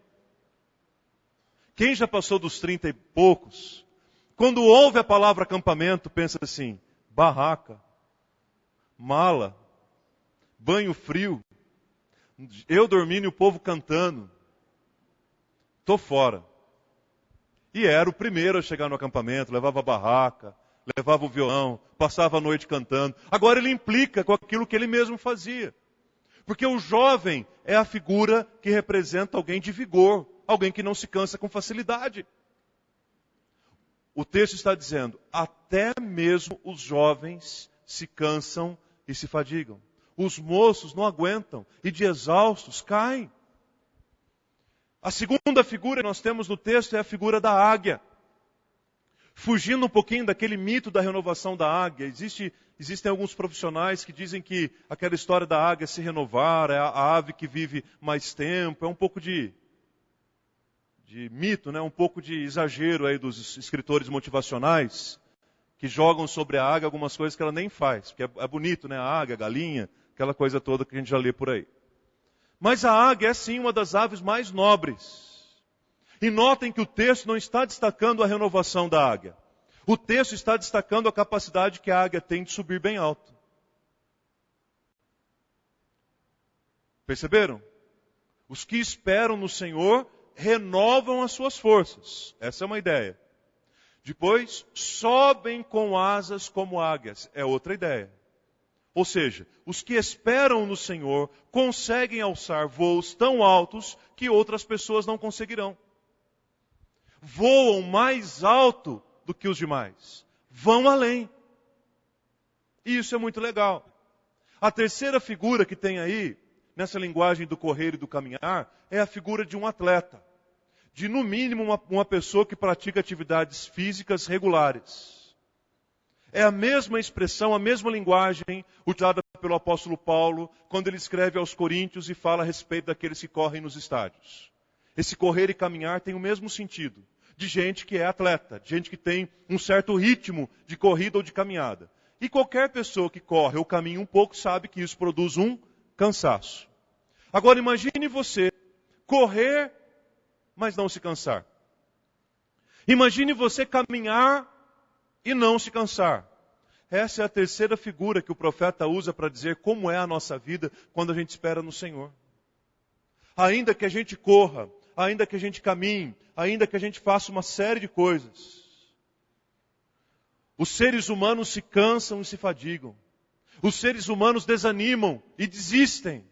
quem já passou dos 30 e poucos, quando ouve a palavra acampamento, pensa assim, barraca, mala, banho frio, eu dormindo e o povo cantando, estou fora. E era o primeiro a chegar no acampamento, levava a barraca, levava o violão, passava a noite cantando. Agora ele implica com aquilo que ele mesmo fazia. Porque o jovem é a figura que representa alguém de vigor, alguém que não se cansa com facilidade. O texto está dizendo, até mesmo os jovens se cansam e se fadigam. Os moços não aguentam e de exaustos caem. A segunda figura que nós temos no texto é a figura da águia. Fugindo um pouquinho daquele mito da renovação da águia, existem alguns profissionais que dizem que aquela história da águia se renovar, é a ave que vive mais tempo, é um pouco de mito, né? Um pouco de exagero aí dos escritores motivacionais, que jogam sobre a águia algumas coisas que ela nem faz, porque é bonito, né? A águia, a galinha, aquela coisa toda que a gente já lê por aí. Mas a águia é sim uma das aves mais nobres. E notem que o texto não está destacando a renovação da águia. O texto está destacando a capacidade que a águia tem de subir bem alto. Perceberam? Os que esperam no Senhor renovam as suas forças. Essa é uma ideia. Depois, sobem com asas como águias. É outra ideia. Ou seja, os que esperam no Senhor conseguem alçar voos tão altos que outras pessoas não conseguirão. Voam mais alto do que os demais. Vão além. E isso é muito legal. A terceira figura que tem aí, nessa linguagem do correr e do caminhar, é a figura de um atleta. De, no mínimo, uma pessoa que pratica atividades físicas regulares. É a mesma expressão, a mesma linguagem utilizada pelo apóstolo Paulo, quando ele escreve aos Coríntios e fala a respeito daqueles que correm nos estádios. Esse correr e caminhar tem o mesmo sentido. De gente que é atleta, de gente que tem um certo ritmo de corrida ou de caminhada. E qualquer pessoa que corre ou caminha um pouco sabe que isso produz um cansaço. Agora imagine você correr, mas não se cansar. Imagine você caminhar e não se cansar. Essa é a terceira figura que o profeta usa para dizer como é a nossa vida quando a gente espera no Senhor. Ainda que a gente corra, ainda que a gente caminhe, ainda que a gente faça uma série de coisas, os seres humanos se cansam e se fadigam. Os seres humanos desanimam e desistem.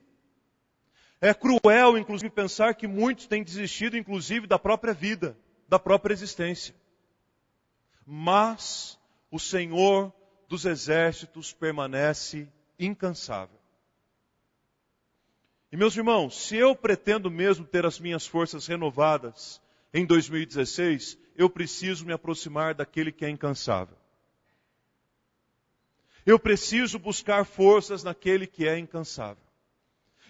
É cruel, inclusive, pensar que muitos têm desistido, inclusive, da própria vida, da própria existência. Mas o Senhor dos Exércitos permanece incansável. E meus irmãos, se eu pretendo mesmo ter as minhas forças renovadas em 2016, eu preciso me aproximar daquele que é incansável. Eu preciso buscar forças naquele que é incansável.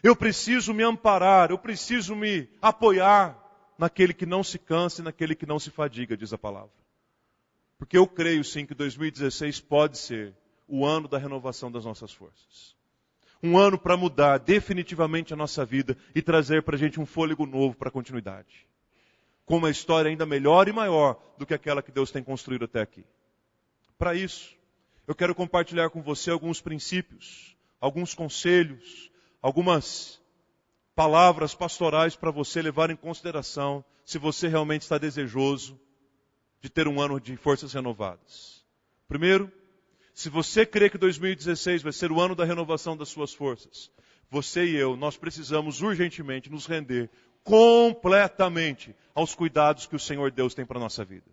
Eu preciso me amparar, eu preciso me apoiar naquele que não se cansa e naquele que não se fadiga, diz a palavra. Porque eu creio sim que 2016 pode ser o ano da renovação das nossas forças. Um ano para mudar definitivamente a nossa vida e trazer para a gente um fôlego novo para a continuidade. com uma história ainda melhor e maior do que aquela que Deus tem construído até aqui. Para isso, eu quero compartilhar com você alguns princípios, alguns conselhos, algumas palavras pastorais para você levar em consideração se você realmente está desejoso de ter um ano de forças renovadas. Primeiro, se você crê que 2016 vai ser o ano da renovação das suas forças, você e eu, nós precisamos urgentemente nos render completamente aos cuidados que o Senhor Deus tem para a nossa vida.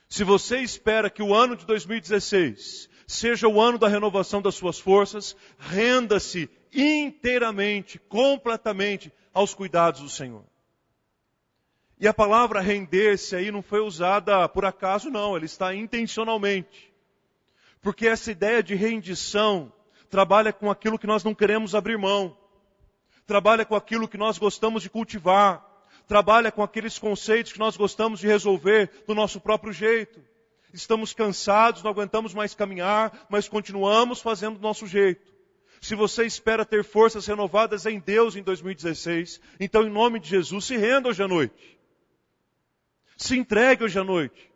Se você espera que o ano de 2016 seja o ano da renovação das suas forças, renda-se inteiramente, completamente aos cuidados do Senhor. E a palavra render-se aí não foi usada por acaso, não, ela está intencionalmente. Porque essa ideia de rendição trabalha com aquilo que nós não queremos abrir mão, trabalha com aquilo que nós gostamos de cultivar, trabalha com aqueles conceitos que nós gostamos de resolver do nosso próprio jeito. Estamos cansados, não aguentamos mais caminhar, mas continuamos fazendo do nosso jeito. Se você espera ter forças renovadas em Deus em 2016, então em nome de Jesus, se renda hoje à noite. Se entregue hoje à noite.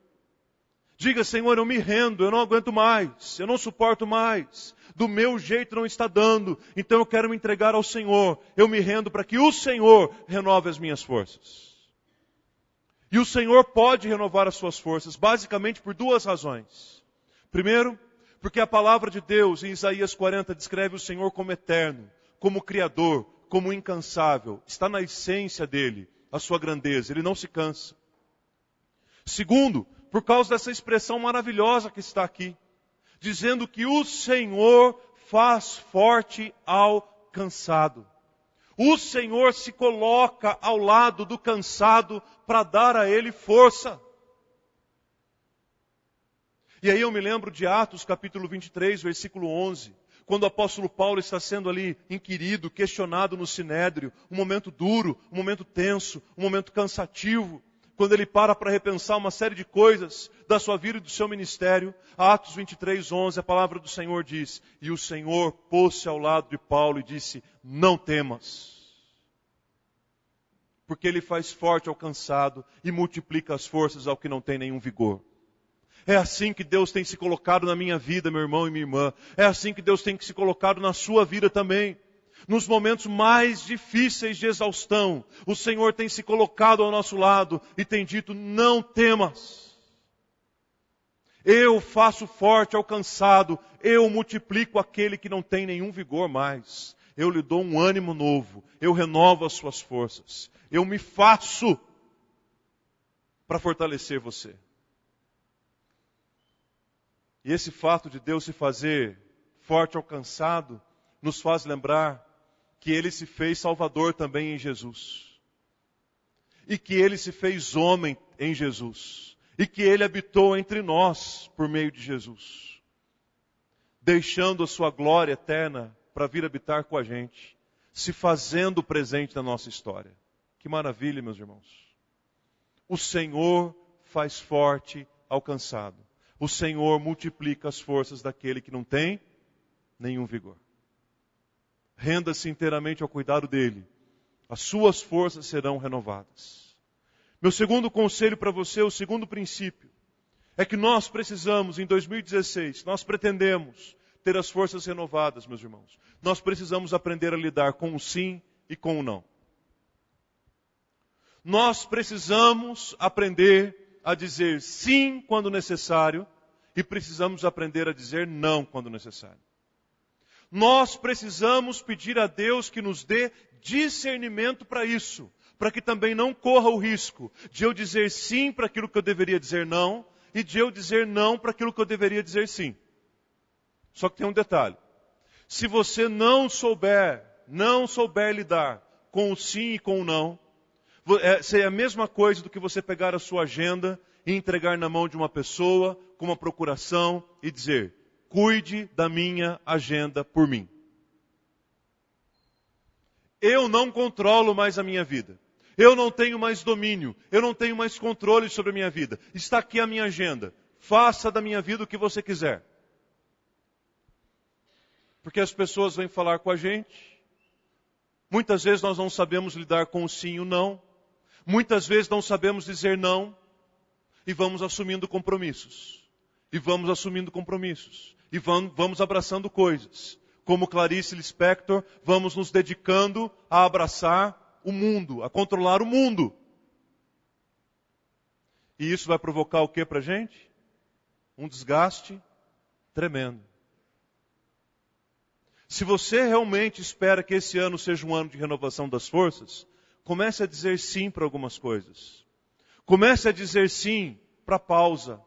Diga, Senhor, eu me rendo, eu não aguento mais, eu não suporto mais. Do meu jeito não está dando, então eu quero me entregar ao Senhor. Eu me rendo para que o Senhor renove as minhas forças. E o Senhor pode renovar as suas forças, basicamente por duas razões. Primeiro, porque a palavra de Deus em Isaías 40 descreve o Senhor como eterno, como Criador, como incansável. Está na essência dele, a sua grandeza, ele não se cansa. Segundo, por causa dessa expressão maravilhosa que está aqui, dizendo que o Senhor faz forte ao cansado. O Senhor se coloca ao lado do cansado para dar a ele força. E aí eu me lembro de Atos capítulo 23, versículo 11, quando o apóstolo Paulo está sendo ali inquirido, questionado no sinédrio, um momento duro, um momento tenso, um momento cansativo. Quando ele para repensar uma série de coisas da sua vida e do seu ministério, Atos 23, 11, a palavra do Senhor diz, e o Senhor pôs-se ao lado de Paulo e disse, não temas, porque ele faz forte ao cansado e multiplica as forças ao que não tem nenhum vigor. É assim que Deus tem se colocado na minha vida, meu irmão e minha irmã. É assim que Deus tem se colocado na sua vida também. Nos momentos mais difíceis de exaustão, o Senhor tem se colocado ao nosso lado e tem dito, não temas. Eu faço forte ao cansado, eu multiplico aquele que não tem nenhum vigor mais. Eu lhe dou um ânimo novo, eu renovo as suas forças. Eu me faço para fortalecer você. E esse fato de Deus se fazer forte ao cansado, nos faz lembrar que Ele se fez Salvador também em Jesus. E que Ele se fez homem em Jesus. E que Ele habitou entre nós por meio de Jesus. Deixando a sua glória eterna para vir habitar com a gente. Se fazendo presente na nossa história. Que maravilha, meus irmãos. O Senhor faz forte ao cansado. O Senhor multiplica as forças daquele que não tem nenhum vigor. Renda-se inteiramente ao cuidado dele. As suas forças serão renovadas. Meu segundo conselho para você, o segundo princípio, é que nós precisamos, em 2016, nós pretendemos ter as forças renovadas, meus irmãos. Nós precisamos aprender a lidar com o sim e com o não. Nós precisamos aprender a dizer sim quando necessário e precisamos aprender a dizer não quando necessário. Nós precisamos pedir a Deus que nos dê discernimento para isso, para que também não corra o risco de eu dizer sim para aquilo que eu deveria dizer não, e de eu dizer não para aquilo que eu deveria dizer sim. Só que tem um detalhe. Se você não souber lidar com o sim e com o não, é a mesma coisa do que você pegar a sua agenda e entregar na mão de uma pessoa com uma procuração e dizer, cuide da minha agenda por mim. Eu não controlo mais a minha vida. Eu não tenho mais domínio. Eu não tenho mais controle sobre a minha vida. Está aqui a minha agenda. Faça da minha vida o que você quiser. Porque as pessoas vêm falar com a gente. Muitas vezes nós não sabemos lidar com o sim e o não. Muitas vezes não sabemos dizer não e vamos assumindo compromissos. E vamos assumindo compromissos. E vamos abraçando coisas. Como Clarice Lispector, vamos nos dedicando a abraçar o mundo, a controlar o mundo. E isso vai provocar o que para a gente? Um desgaste tremendo. Se você realmente espera que esse ano seja um ano de renovação das forças, comece a dizer sim para algumas coisas. Comece a dizer sim para a pausa.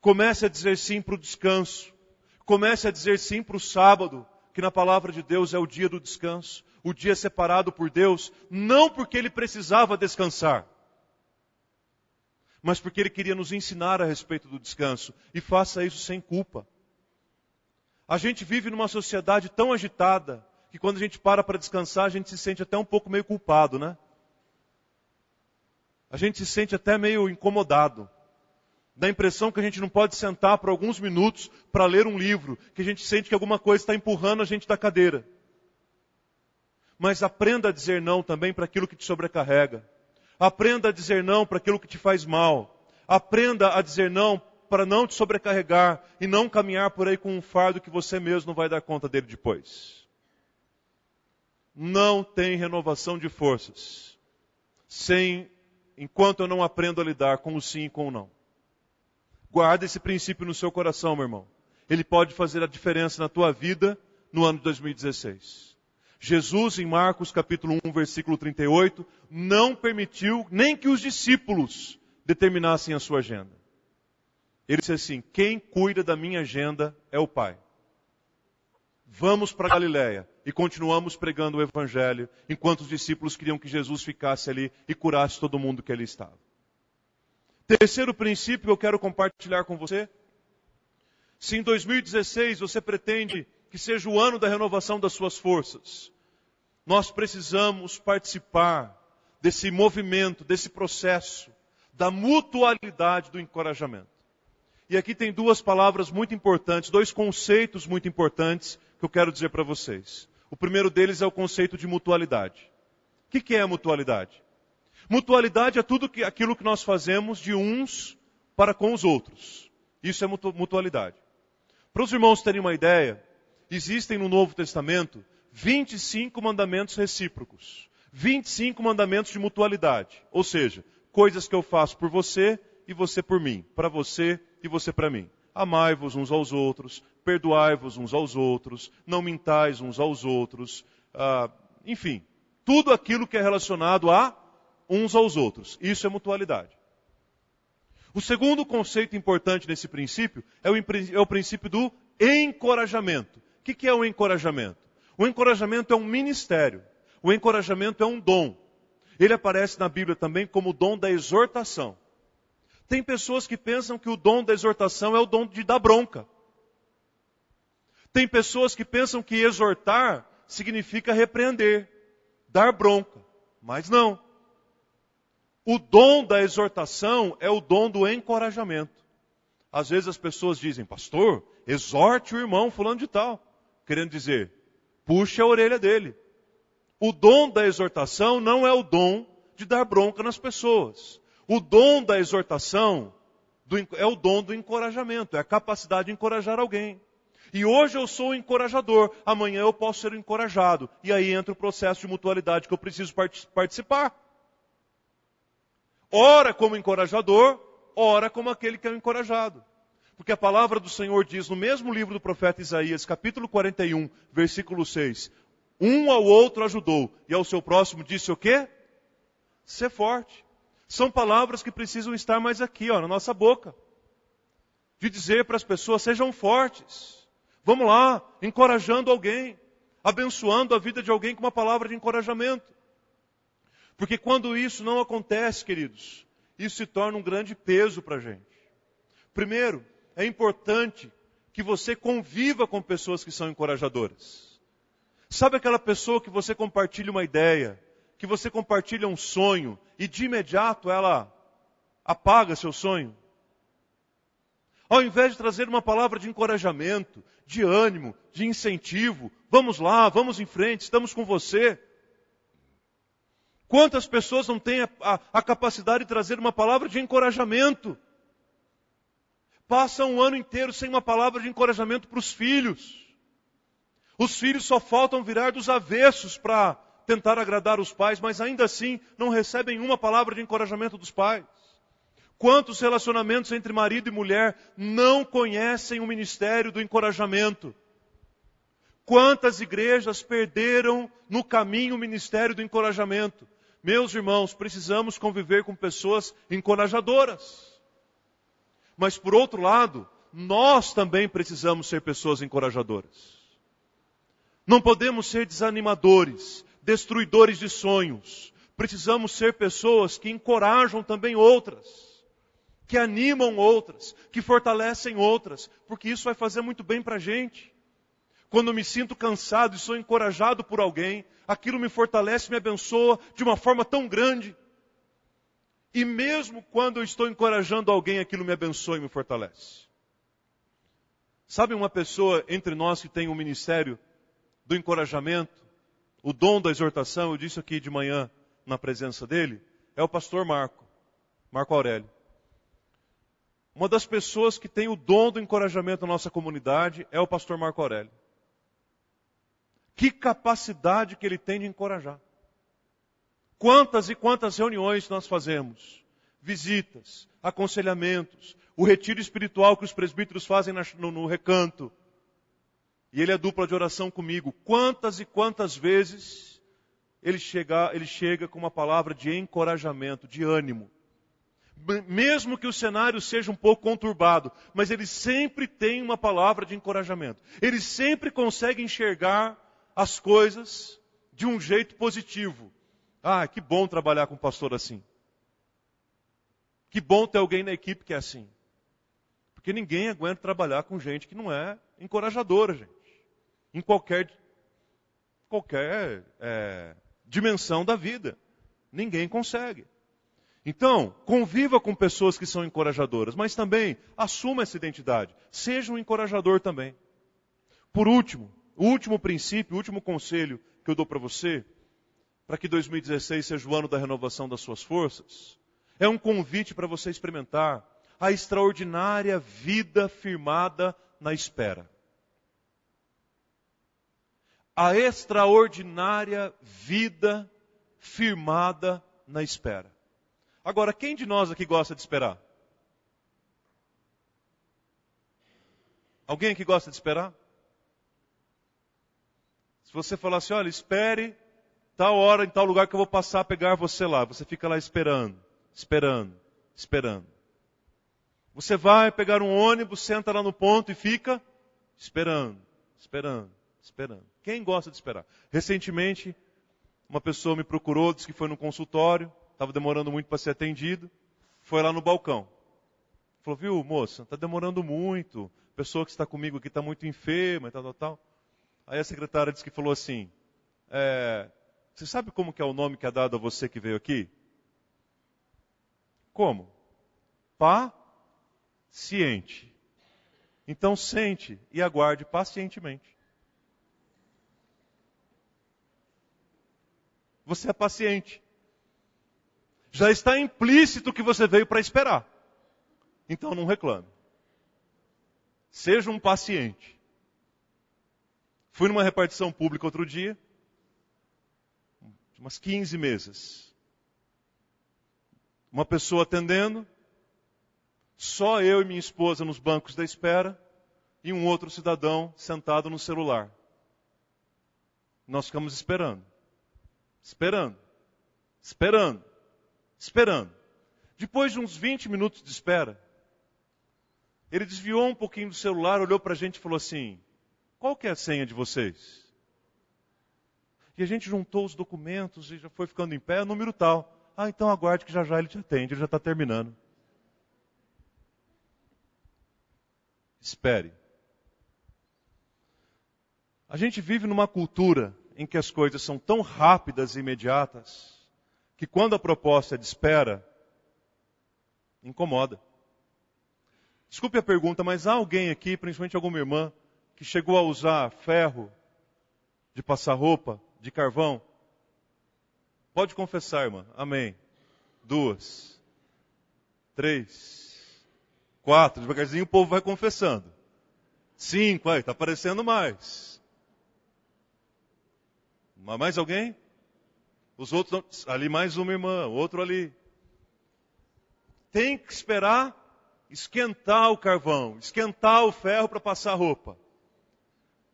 Comece a dizer sim para o descanso. Comece a dizer sim para o sábado, que na palavra de Deus é o dia do descanso. O dia separado por Deus, não porque Ele precisava descansar, mas porque Ele queria nos ensinar a respeito do descanso. E faça isso sem culpa. A gente vive numa sociedade tão agitada, que quando a gente para descansar, a gente se sente até um pouco meio culpado, né? A gente se sente até meio incomodado. Dá a impressão que a gente não pode sentar por alguns minutos para ler um livro, que a gente sente que alguma coisa está empurrando a gente da cadeira. Mas aprenda a dizer não também para aquilo que te sobrecarrega. Aprenda a dizer não para aquilo que te faz mal. Aprenda a dizer não para não te sobrecarregar e não caminhar por aí com um fardo que você mesmo não vai dar conta dele depois. Não tem renovação de forças enquanto eu não aprendo a lidar com o sim e com o não. Guarda esse princípio no seu coração, meu irmão. Ele pode fazer a diferença na tua vida no ano de 2016. Jesus, em Marcos capítulo 1, versículo 38, não permitiu nem que os discípulos determinassem a sua agenda. Ele disse assim: quem cuida da minha agenda é o Pai. Vamos para Galiléia e continuamos pregando o Evangelho, enquanto os discípulos queriam que Jesus ficasse ali e curasse todo mundo que ali estava. Terceiro princípio que eu quero compartilhar com você. Se em 2016 você pretende que seja o ano da renovação das suas forças, nós precisamos participar desse movimento, desse processo, da mutualidade do encorajamento. E aqui tem duas palavras muito importantes, dois conceitos muito importantes que eu quero dizer para vocês. O primeiro deles é o conceito de mutualidade. O que é a mutualidade? Mutualidade é aquilo que nós fazemos de uns para com os outros. Isso é mutualidade. Para os irmãos terem uma ideia, existem no Novo Testamento 25 mandamentos recíprocos. 25 mandamentos de mutualidade. Ou seja, coisas que eu faço por você e você por mim. Para você e você para mim. Amai-vos uns aos outros, perdoai-vos uns aos outros, não mintais uns aos outros. Enfim, tudo aquilo que é relacionado a uns aos outros. Isso é mutualidade. O segundo conceito importante nesse princípio é o princípio do encorajamento. O que é o encorajamento? O encorajamento é um ministério. O encorajamento é um dom. Ele aparece na Bíblia também como o dom da exortação. Tem pessoas que pensam que o dom da exortação é o dom de dar bronca. Tem pessoas que pensam que exortar significa repreender, dar bronca. Mas não. O dom da exortação é o dom do encorajamento. Às vezes as pessoas dizem: pastor, exorte o irmão fulano de tal. Querendo dizer, puxe a orelha dele. O dom da exortação não é o dom de dar bronca nas pessoas. O dom da exortação é o dom do encorajamento, é a capacidade de encorajar alguém. E hoje eu sou o encorajador, amanhã eu posso ser o encorajado. E aí entra o processo de mutualidade que eu preciso participar. Ora como encorajador, ora como aquele que é o encorajado. Porque a palavra do Senhor diz no mesmo livro do profeta Isaías, capítulo 41, versículo 6. Um ao outro ajudou, e ao seu próximo disse o quê? Ser forte. São palavras que precisam estar mais aqui, na nossa boca. De dizer para as pessoas: sejam fortes. Vamos lá, encorajando alguém. Abençoando a vida de alguém com uma palavra de encorajamento. Porque quando isso não acontece, queridos, isso se torna um grande peso para a gente. Primeiro, é importante que você conviva com pessoas que são encorajadoras. Sabe aquela pessoa que você compartilha uma ideia, que você compartilha um sonho, e de imediato ela apaga seu sonho? Ao invés de trazer uma palavra de encorajamento, de ânimo, de incentivo, vamos lá, vamos em frente, estamos com você. Quantas pessoas não têm a capacidade de trazer uma palavra de encorajamento? Passam um ano inteiro sem uma palavra de encorajamento para os filhos. Os filhos só faltam virar dos avessos para tentar agradar os pais, mas ainda assim não recebem uma palavra de encorajamento dos pais. Quantos relacionamentos entre marido e mulher não conhecem o ministério do encorajamento? Quantas igrejas perderam no caminho o ministério do encorajamento? Meus irmãos, precisamos conviver com pessoas encorajadoras. Mas por outro lado, nós também precisamos ser pessoas encorajadoras. Não podemos ser desanimadores, destruidores de sonhos. Precisamos ser pessoas que encorajam também outras, que animam outras, que fortalecem outras, porque isso vai fazer muito bem para a gente. Quando eu me sinto cansado e sou encorajado por alguém, aquilo me fortalece, me abençoa de uma forma tão grande. E mesmo quando eu estou encorajando alguém, aquilo me abençoa e me fortalece. Sabe uma pessoa entre nós que tem um ministério do encorajamento, o dom da exortação, eu disse aqui de manhã na presença dele, é o pastor Marco Aurélio. Uma das pessoas que tem o dom do encorajamento na nossa comunidade é o pastor Marco Aurélio. Que capacidade que ele tem de encorajar. Quantas e quantas reuniões nós fazemos, visitas, aconselhamentos, o retiro espiritual que os presbíteros fazem no recanto. E ele é dupla de oração comigo. Quantas e quantas vezes ele chega com uma palavra de encorajamento, de ânimo. Mesmo que o cenário seja um pouco conturbado, mas ele sempre tem uma palavra de encorajamento. Ele sempre consegue enxergar as coisas de um jeito positivo. Ah, que bom trabalhar com um pastor assim. Que bom ter alguém na equipe que é assim. Porque ninguém aguenta trabalhar com gente que não é encorajadora, gente. Em qualquer dimensão da vida. Ninguém consegue. Então, conviva com pessoas que são encorajadoras, mas também assuma essa identidade. Seja um encorajador também. Por último, o último princípio, o último conselho que eu dou para você, para que 2016 seja o ano da renovação das suas forças, é um convite para você experimentar a extraordinária vida firmada na espera. A extraordinária vida firmada na espera. Agora, quem de nós aqui gosta de esperar? Alguém aqui gosta de esperar? Se você falar assim, olha, espere tal hora em tal lugar que eu vou passar a pegar você lá. Você fica lá esperando. Você vai pegar um ônibus, senta lá no ponto e fica esperando. Quem gosta de esperar? Recentemente, uma pessoa me procurou, disse que foi no consultório, estava demorando muito para ser atendido, foi lá no balcão. Falou, viu, moça, está demorando muito, a pessoa que está comigo aqui está muito enferma e tal. Aí a secretária disse que falou assim, você sabe como que é o nome que é dado a você que veio aqui? Como? Paciente. Então sente e aguarde pacientemente. Você é paciente. Já está implícito que você veio para esperar. Então não reclame. Seja um paciente. Fui numa repartição pública outro dia, umas 15 mesas. Uma pessoa atendendo, só eu e minha esposa nos bancos da espera e um outro cidadão sentado no celular. Nós ficamos esperando. Depois de uns 20 minutos de espera, ele desviou um pouquinho do celular, olhou para a gente e falou assim, qual que é a senha de vocês? E a gente juntou os documentos e já foi ficando em pé, número tal. Ah, então aguarde que já ele te atende, ele já está terminando. Espere. A gente vive numa cultura em que as coisas são tão rápidas e imediatas, que quando a proposta é de espera, incomoda. Desculpe a pergunta, mas há alguém aqui, principalmente alguma irmã, que chegou a usar ferro de passar roupa, de carvão? Pode confessar, irmã. Amém. 2, 3, 4. Devagarzinho o povo vai confessando. 5, aí, está aparecendo mais. Mais alguém? Os outros, não. Ali mais uma irmã, outro ali. Tem que esperar esquentar o carvão, esquentar o ferro para passar a roupa.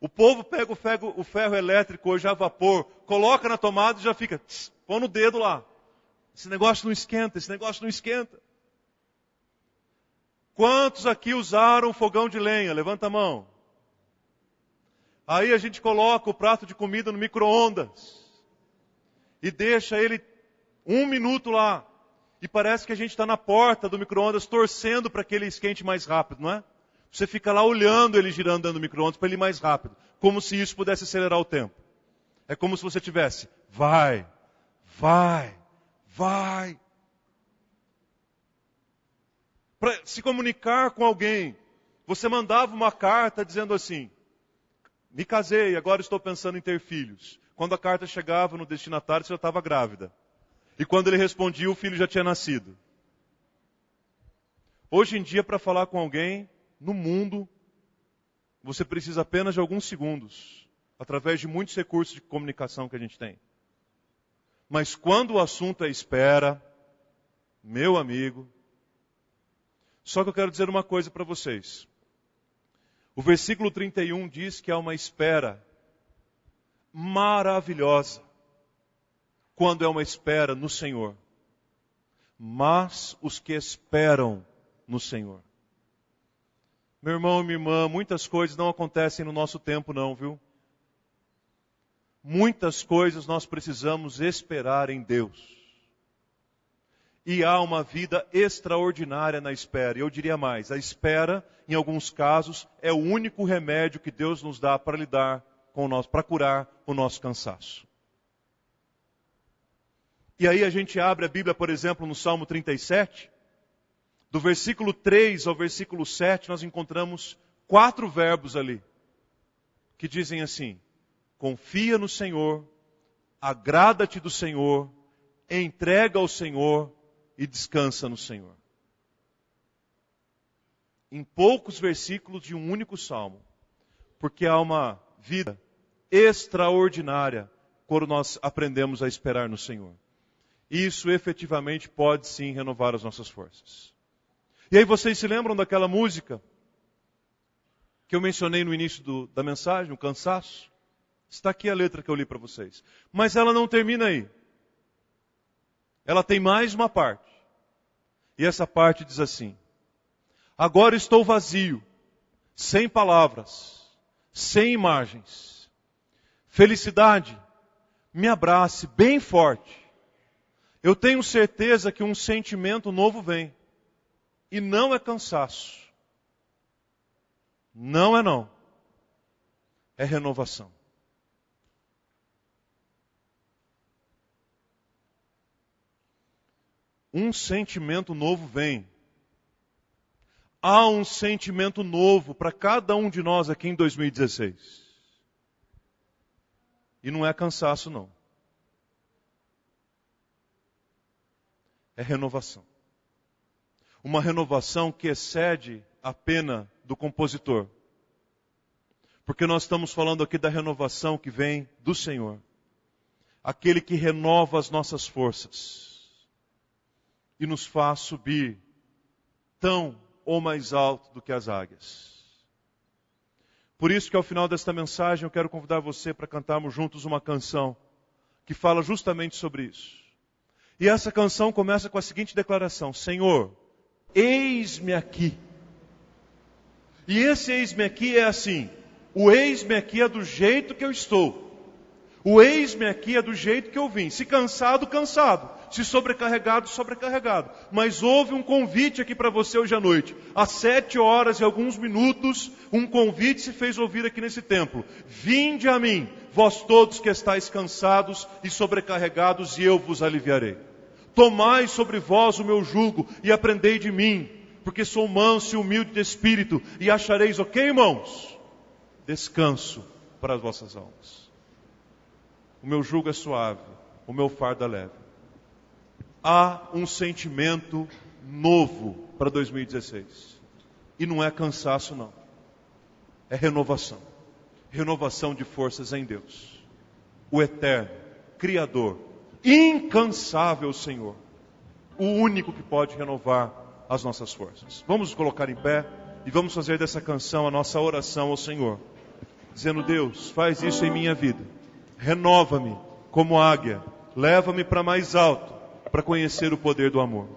O povo pega o ferro elétrico hoje a vapor, coloca na tomada e já fica, põe no dedo lá. Esse negócio não esquenta, esse negócio não esquenta. Quantos aqui usaram fogão de lenha? Levanta a mão. Aí a gente coloca o prato de comida no micro-ondas e deixa ele 1 minuto lá. E parece que a gente está na porta do micro-ondas torcendo para que ele esquente mais rápido, não é? Você fica lá olhando ele girando dentro do micro-ondas para ele ir mais rápido. Como se isso pudesse acelerar o tempo. É como se você tivesse, vai. Para se comunicar com alguém, você mandava uma carta dizendo assim, me casei, agora estou pensando em ter filhos. Quando a carta chegava no destinatário, você já estava grávida. E quando ele respondia, o filho já tinha nascido. Hoje em dia, para falar com alguém no mundo, você precisa apenas de alguns segundos, através de muitos recursos de comunicação que a gente tem. Mas quando o assunto é espera, meu amigo, só que eu quero dizer uma coisa para vocês. O versículo 31 diz que há uma espera maravilhosa, quando é uma espera no Senhor. Mas os que esperam no Senhor. Meu irmão e minha irmã, muitas coisas não acontecem no nosso tempo não, viu? Muitas coisas nós precisamos esperar em Deus. E há uma vida extraordinária na espera. Eu diria mais, a espera, em alguns casos, é o único remédio que Deus nos dá para lidar com o nosso, para curar o nosso cansaço. E aí a gente abre a Bíblia, por exemplo, no Salmo 37, do versículo 3 ao versículo 7, nós encontramos 4 verbos ali, que dizem assim, confia no Senhor, agrada-te do Senhor, entrega ao Senhor e descansa no Senhor. Em poucos versículos de um único salmo, porque há uma vida extraordinária quando nós aprendemos a esperar no Senhor. Isso efetivamente pode sim renovar as nossas forças. E aí vocês se lembram daquela música que eu mencionei no início da mensagem, o cansaço? Está aqui a letra que eu li para vocês. Mas ela não termina aí. Ela tem mais uma parte. E essa parte diz assim, agora estou vazio, sem palavras, sem imagens. Felicidade, me abrace bem forte. Eu tenho certeza que um sentimento novo vem. E não é cansaço. Não é não. É renovação. Um sentimento novo vem. Há um sentimento novo para cada um de nós aqui em 2016. E não é cansaço não. É renovação. Uma renovação que excede a pena do compositor. Porque nós estamos falando aqui da renovação que vem do Senhor. Aquele que renova as nossas forças. E nos faz subir tão ou mais alto do que as águias. Por isso que ao final desta mensagem eu quero convidar você para cantarmos juntos uma canção que fala justamente sobre isso. E essa canção começa com a seguinte declaração, Senhor, eis-me aqui. E esse eis-me aqui é assim, o eis-me aqui é do jeito que eu estou. O eis-me aqui é do jeito que eu vim. Se cansado, cansado. Se sobrecarregado, sobrecarregado. Mas houve um convite aqui para você hoje à noite. Às 7 horas e alguns minutos, um convite se fez ouvir aqui nesse templo. Vinde a mim, vós todos que estáis cansados e sobrecarregados, e eu vos aliviarei. Tomai sobre vós o meu jugo e aprendei de mim, porque sou manso e humilde de espírito, e achareis, ok, irmãos? Descanso para as vossas almas. O meu jugo é suave o meu fardo é leve. Há um sentimento novo para 2016. E não é cansaço, não. É renovação. Renovação de forças em Deus. O eterno, Criador, incansável Senhor. O único que pode renovar as nossas forças. Vamos nos colocar em pé e vamos fazer dessa canção a nossa oração ao Senhor. Dizendo: Deus, faz isso em minha vida. Renova-me como águia. Leva-me para mais alto, para conhecer o poder do amor.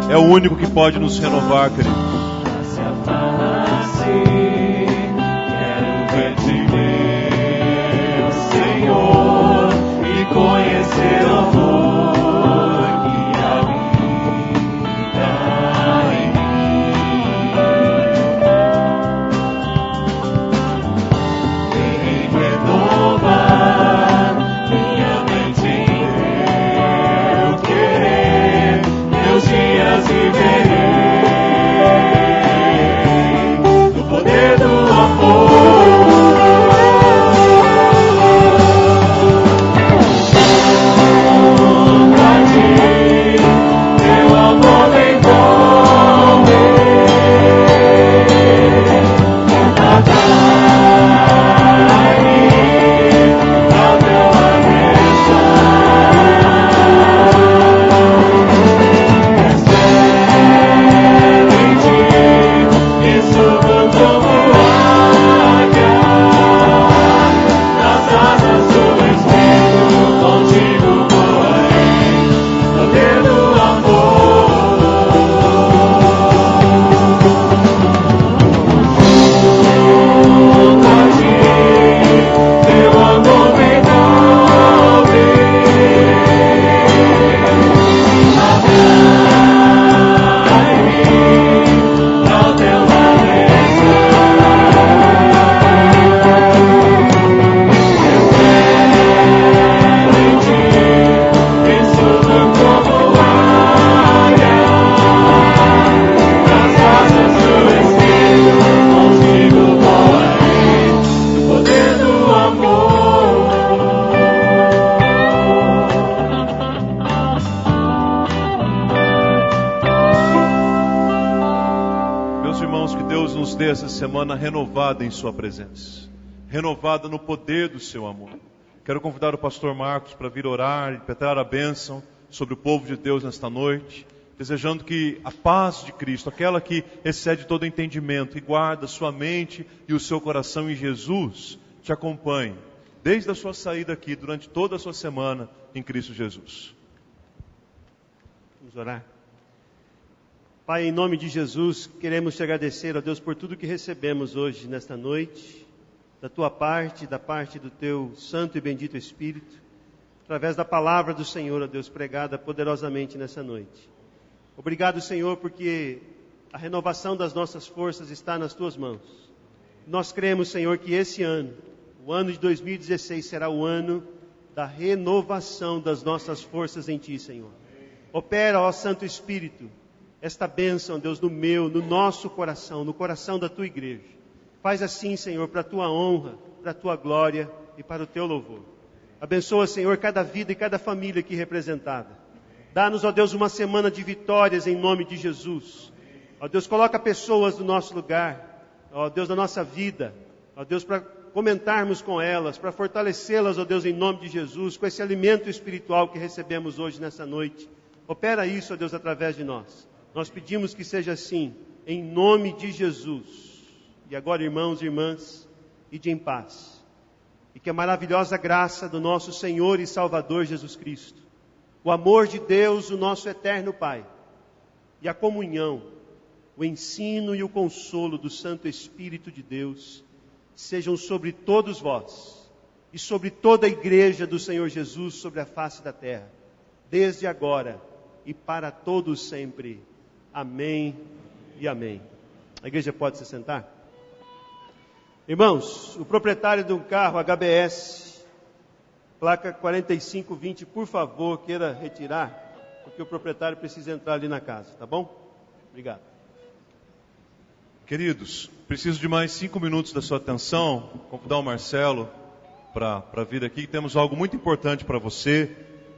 É o único que pode nos renovar, queridos. Quero ver-te, meu Senhor, e conhecer o amor que habita em mim. Vem renovar minha mente em teu querer, meus dias viverei no poder do amor. Pra ti, teu amor me envolve. Atrai-me ao teu Essa semana renovada em sua presença, renovada no poder do seu amor. Quero convidar o pastor Marcos para vir orar e pedir a bênção sobre o povo de Deus nesta noite, desejando que a paz de Cristo, aquela que excede todo entendimento e guarda sua mente e o seu coração em Jesus, te acompanhe desde a sua saída aqui, durante toda a sua semana em Cristo Jesus. Vamos orar. Pai, em nome de Jesus, queremos te agradecer, ó Deus, por tudo que recebemos hoje, nesta noite, da tua parte, da parte do teu santo e bendito Espírito. através da palavra do Senhor, ó Deus, pregada poderosamente nessa noite. Obrigado, Senhor, porque a renovação das nossas forças está nas Tuas mãos. Nós cremos, Senhor, que esse ano, o ano de 2016, será o ano da renovação das nossas forças em Ti, Senhor. Opera, ó Santo Espírito, esta bênção, Deus, no nosso coração, no coração da Tua igreja. Faz assim, Senhor, para a Tua honra, para a Tua glória e para o Teu louvor. Abençoa, Senhor, cada vida e cada família aqui representada. Dá-nos, ó Deus, uma semana de vitórias em nome de Jesus. Ó Deus, coloca pessoas no nosso lugar, ó Deus, na nossa vida, ó Deus, para comentarmos com elas, para fortalecê-las, ó Deus, em nome de Jesus, com esse alimento espiritual que recebemos hoje nessa noite. Opera isso, ó Deus, através de nós. Nós pedimos que seja assim, em nome de Jesus. E agora, irmãos e irmãs, ide em paz. E que a maravilhosa graça do nosso Senhor e Salvador Jesus Cristo, o amor de Deus, o nosso eterno Pai, e a comunhão, o ensino e o consolo do Santo Espírito de Deus, sejam sobre todos vós e sobre toda a igreja do Senhor Jesus sobre a face da terra, desde agora e para todos sempre. Amém e amém. A igreja pode se sentar? Irmãos, o proprietário de um carro HBS, placa 4520, por favor, queira retirar, porque o proprietário precisa entrar ali na casa, tá bom? Obrigado. Queridos, preciso de mais 5 minutos da sua atenção. Convidar o Marcelo para vir aqui. Temos algo muito importante para você.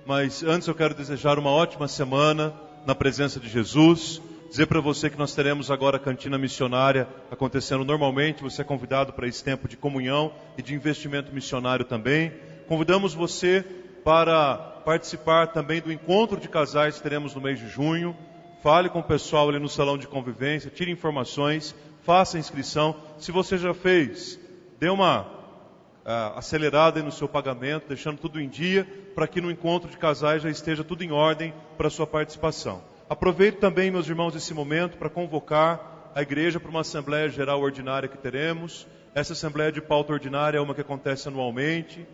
Mas antes eu quero desejar uma ótima semana na presença de Jesus. Dizer para você que nós teremos agora a cantina missionária acontecendo normalmente. Você é convidado para esse tempo de comunhão e de investimento missionário também. Convidamos você para participar também do encontro de casais que teremos no mês de junho. Fale com o pessoal ali no salão de convivência, tire informações, faça a inscrição. Se você já fez, dê uma acelerada aí no seu pagamento, deixando tudo em dia, para que no encontro de casais já esteja tudo em ordem para a sua participação. Aproveito também, meus irmãos, esse momento para convocar a igreja para uma Assembleia Geral Ordinária que teremos. Essa Assembleia de Pauta Ordinária é uma que acontece anualmente,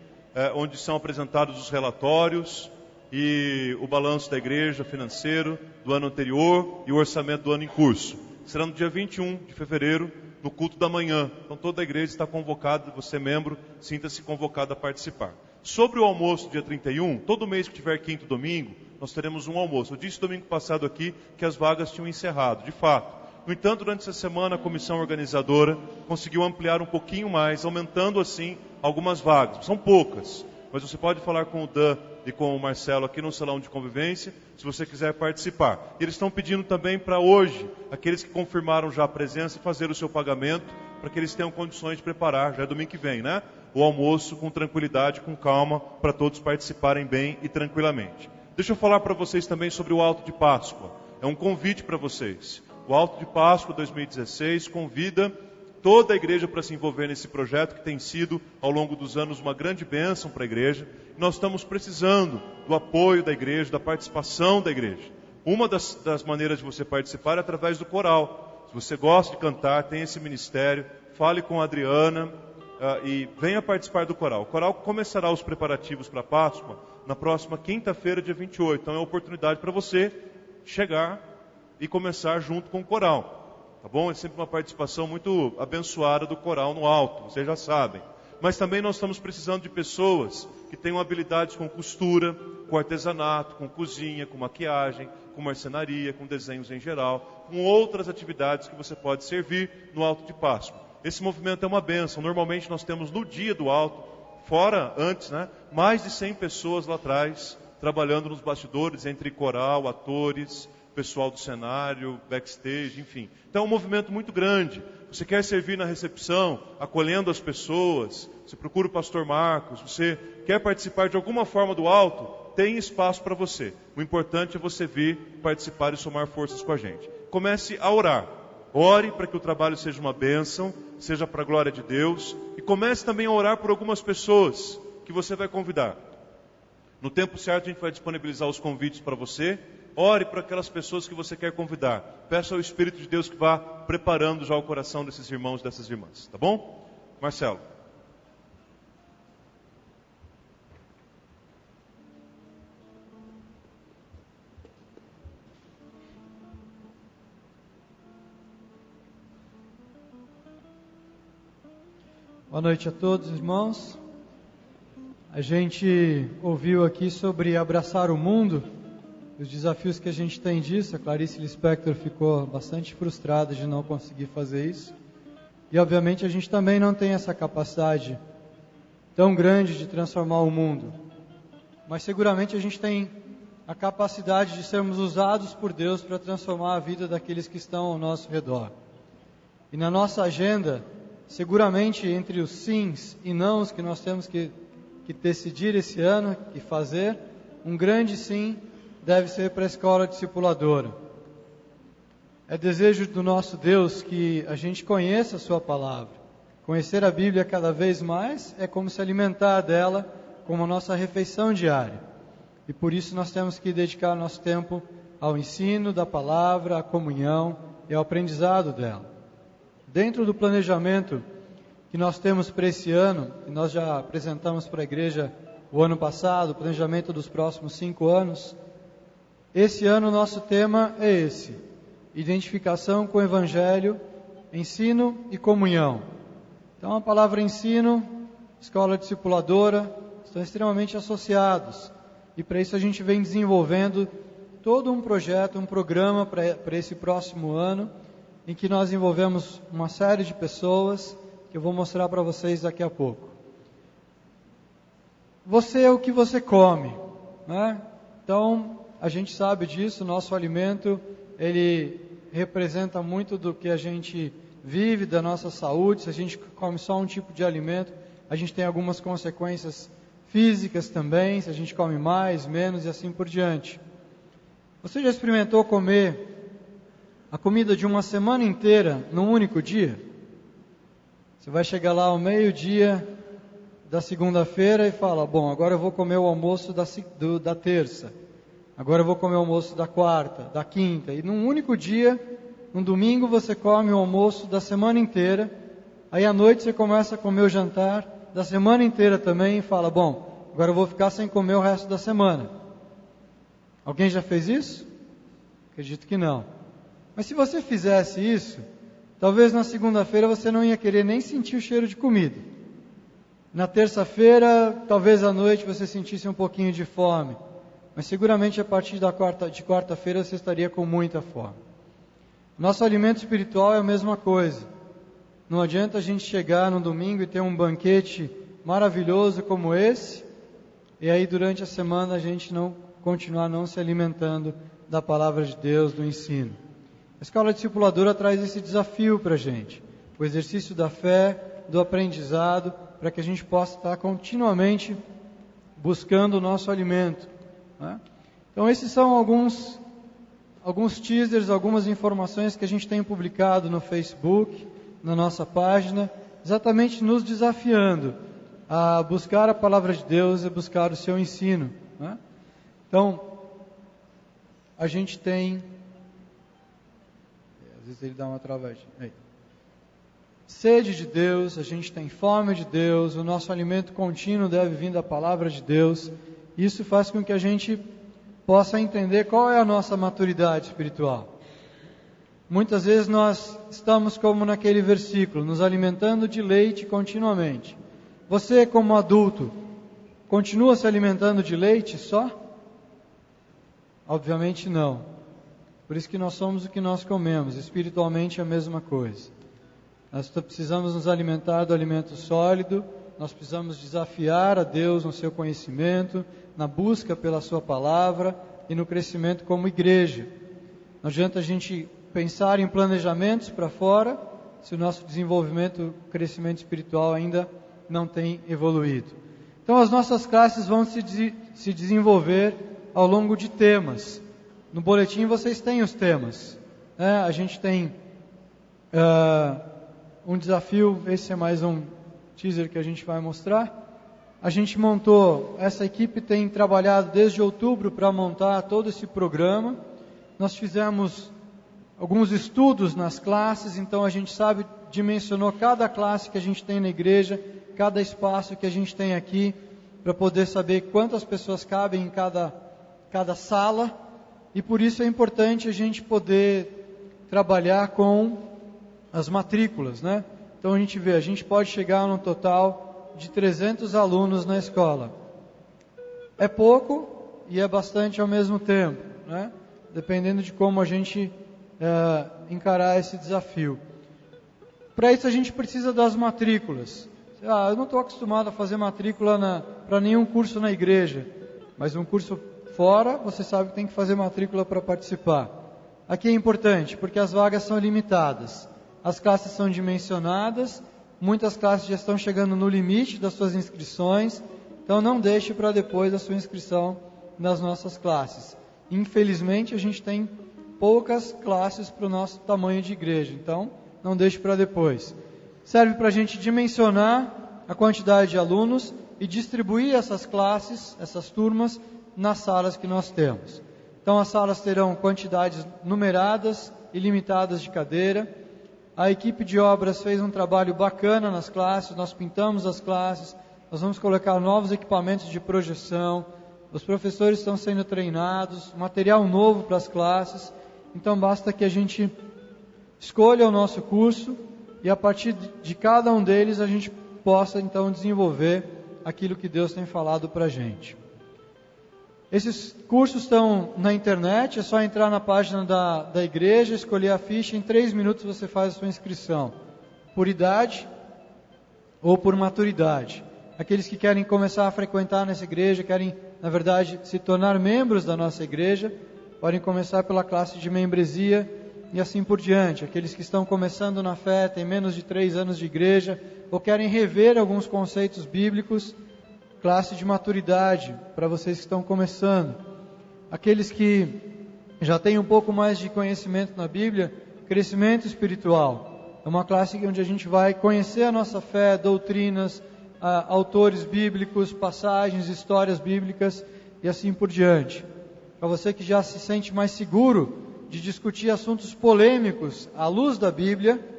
onde são apresentados os relatórios e o balanço da igreja financeiro do ano anterior e o orçamento do ano em curso. Será no dia 21 de fevereiro, no culto da manhã. Então toda a igreja está convocada, você membro, sinta-se convocado a participar. Sobre o almoço, dia 31, todo mês que tiver quinto domingo, nós teremos um almoço. Eu disse domingo passado aqui que as vagas tinham encerrado, de fato. No entanto, durante essa semana, a comissão organizadora conseguiu ampliar um pouquinho mais, aumentando assim algumas vagas. São poucas, mas você pode falar com o Dan e com o Marcelo aqui no salão de convivência, se você quiser participar. E eles estão pedindo também para hoje, aqueles que confirmaram já a presença, fazer o seu pagamento, para que eles tenham condições de preparar, já é domingo que vem, né? O almoço com tranquilidade, com calma, para todos participarem bem e tranquilamente. Deixa eu falar para vocês também sobre o Alto de Páscoa. É um convite para vocês. O Alto de Páscoa 2016 convida toda a igreja para se envolver nesse projeto que tem sido, ao longo dos anos, uma grande bênção para a igreja. E nós estamos precisando do apoio da igreja, da participação da igreja. Uma das maneiras de você participar é através do coral. Se você gosta de cantar, tem esse ministério, fale com a Adriana e venha participar do coral. O coral começará os preparativos para a Páscoa na próxima quinta-feira, dia 28. Então é uma oportunidade para você chegar e começar junto com o coral. Tá bom? É sempre uma participação muito abençoada do coral no alto, vocês já sabem. Mas também nós estamos precisando de pessoas que tenham habilidades com costura, com artesanato, com cozinha, com maquiagem, com marcenaria, com desenhos em geral, com outras atividades que você pode servir no Alto de Páscoa. Esse movimento é uma bênção. Normalmente nós temos no dia do Alto, fora antes, né, mais de 100 pessoas lá atrás, trabalhando nos bastidores, entre coral, atores, pessoal do cenário, backstage, enfim. Então é um movimento muito grande. Você quer servir na recepção, acolhendo as pessoas, você procura o pastor Marcos, você quer participar de alguma forma do alto, tem espaço para você. O importante é você vir participar e somar forças com a gente. Comece a orar. Ore para que o trabalho seja uma bênção, seja para a glória de Deus. E comece também a orar por algumas pessoas que você vai convidar. No tempo certo a gente vai disponibilizar os convites para você. Ore para aquelas pessoas que você quer convidar. Peça ao Espírito de Deus que vá preparando já o coração desses irmãos e dessas irmãs. Tá bom? Marcelo. Boa noite a todos, irmãos. A gente ouviu aqui sobre abraçar o mundo, os desafios que a gente tem disso. A Clarice Lispector ficou bastante frustrada de não conseguir fazer isso. E obviamente a gente também não tem essa capacidade tão grande de transformar o mundo. Mas seguramente a gente tem a capacidade de sermos usados por Deus para transformar a vida daqueles que estão ao nosso redor. E na nossa agenda, seguramente entre os sims e nãos que nós temos que decidir esse ano e fazer, um grande sim deve ser para a escola discipuladora. É desejo do nosso Deus que a gente conheça a sua palavra. Conhecer a Bíblia cada vez mais é como se alimentar dela como a nossa refeição diária. E por isso nós temos que dedicar nosso tempo ao ensino da palavra, à comunhão e ao aprendizado dela. Dentro do planejamento que nós temos para esse ano, e nós já apresentamos para a igreja o ano passado, o planejamento dos próximos 5 anos, esse ano o nosso tema é esse: identificação com o Evangelho, ensino e comunhão. Então a palavra ensino, escola discipuladora, estão extremamente associados. E para isso a gente vem desenvolvendo todo um projeto, um programa para esse próximo ano, em que nós envolvemos uma série de pessoas, que eu vou mostrar para vocês daqui a pouco. Você é o que você come, né? Então, a gente sabe disso, nosso alimento, ele representa muito do que a gente vive, da nossa saúde. Se a gente come só um tipo de alimento, a gente tem algumas consequências físicas também, se a gente come mais, menos e assim por diante. Você já experimentou comer a comida de uma semana inteira num único dia? Você vai chegar lá ao meio-dia da segunda-feira e fala: bom, agora eu vou comer o almoço da terça, agora eu vou comer o almoço da quarta, da quinta, e num único dia, no domingo, você come o almoço da semana inteira, aí à noite você começa a comer o jantar da semana inteira também e fala: bom, agora eu vou ficar sem comer o resto da semana. Alguém já fez isso? Acredito que não. Mas se você fizesse isso, talvez na segunda-feira você não ia querer nem sentir o cheiro de comida. Na terça-feira, talvez à noite você sentisse um pouquinho de fome. Mas seguramente a partir de quarta-feira você estaria com muita fome. Nosso alimento espiritual é a mesma coisa. Não adianta a gente chegar no domingo e ter um banquete maravilhoso como esse, e aí durante a semana a gente continuar não se alimentando da palavra de Deus, do ensino. A escola discipuladora traz esse desafio para a gente, o exercício da fé, do aprendizado, para que a gente possa estar continuamente buscando o nosso alimento, né? Então esses são alguns teasers, algumas informações que a gente tem publicado no Facebook, na nossa página, exatamente nos desafiando a buscar a palavra de Deus e buscar o seu ensino, né? Então, a gente tem... Às vezes ele dá uma travadinha. Aí. Sede de Deus, a gente tem fome de Deus, o nosso alimento contínuo deve vir da palavra de Deus. Isso faz com que a gente possa entender qual é a nossa maturidade espiritual. Muitas vezes nós estamos como naquele versículo, nos alimentando de leite continuamente. Você, como adulto, continua se alimentando de leite só? Obviamente não. Por isso que nós somos o que nós comemos. Espiritualmente é a mesma coisa. Nós precisamos nos alimentar do alimento sólido, nós precisamos desafiar a Deus no seu conhecimento, na busca pela sua palavra e no crescimento como igreja. Não adianta a gente pensar em planejamentos para fora, se o nosso desenvolvimento, crescimento espiritual ainda não tem evoluído. Então as nossas classes vão se desenvolver ao longo de temas. No boletim vocês têm os temas, né? A gente tem um desafio, esse é mais um teaser que a gente vai mostrar. A gente montou, essa equipe tem trabalhado desde outubro para montar todo esse programa. Nós fizemos alguns estudos nas classes, então a gente dimensionou cada classe que a gente tem na igreja, cada espaço que a gente tem aqui, para poder saber quantas pessoas cabem em cada sala, e por isso é importante a gente poder trabalhar com as matrículas, né? Então a gente pode chegar num total de 300 alunos na escola. É pouco e é bastante ao mesmo tempo, né? Dependendo de como a gente encarar esse desafio. Para isso a gente precisa das matrículas. Eu não estou acostumado a fazer matrícula para nenhum curso na igreja, mas um curso fora, você sabe que tem que fazer matrícula para participar. Aqui é importante, porque as vagas são limitadas. As classes são dimensionadas, muitas classes já estão chegando no limite das suas inscrições, então não deixe para depois a sua inscrição nas nossas classes. Infelizmente, a gente tem poucas classes para o nosso tamanho de igreja, então não deixe para depois. Serve para a gente dimensionar a quantidade de alunos e distribuir essas classes, essas turmas, nas salas que nós temos. Então as salas terão quantidades numeradas e limitadas de cadeira. A equipe de obras fez um trabalho bacana nas classes, nós pintamos as classes, nós vamos colocar novos equipamentos de projeção, os professores estão sendo treinados, material novo para as classes, então basta que a gente escolha o nosso curso e a partir de cada um deles a gente possa então desenvolver aquilo que Deus tem falado para a gente. Esses cursos estão na internet, é só entrar na página da igreja, escolher a ficha, em 3 minutos você faz a sua inscrição, por idade ou por maturidade. Aqueles que querem começar a frequentar nessa igreja, querem, na verdade, se tornar membros da nossa igreja, podem começar pela classe de membresia e assim por diante. Aqueles que estão começando na fé, têm menos de 3 anos de igreja, ou querem rever alguns conceitos bíblicos, classe de maturidade, para vocês que estão começando. Aqueles que já têm um pouco mais de conhecimento na Bíblia, crescimento espiritual. É uma classe onde a gente vai conhecer a nossa fé, doutrinas, autores bíblicos, passagens, histórias bíblicas e assim por diante. Para você que já se sente mais seguro de discutir assuntos polêmicos à luz da Bíblia,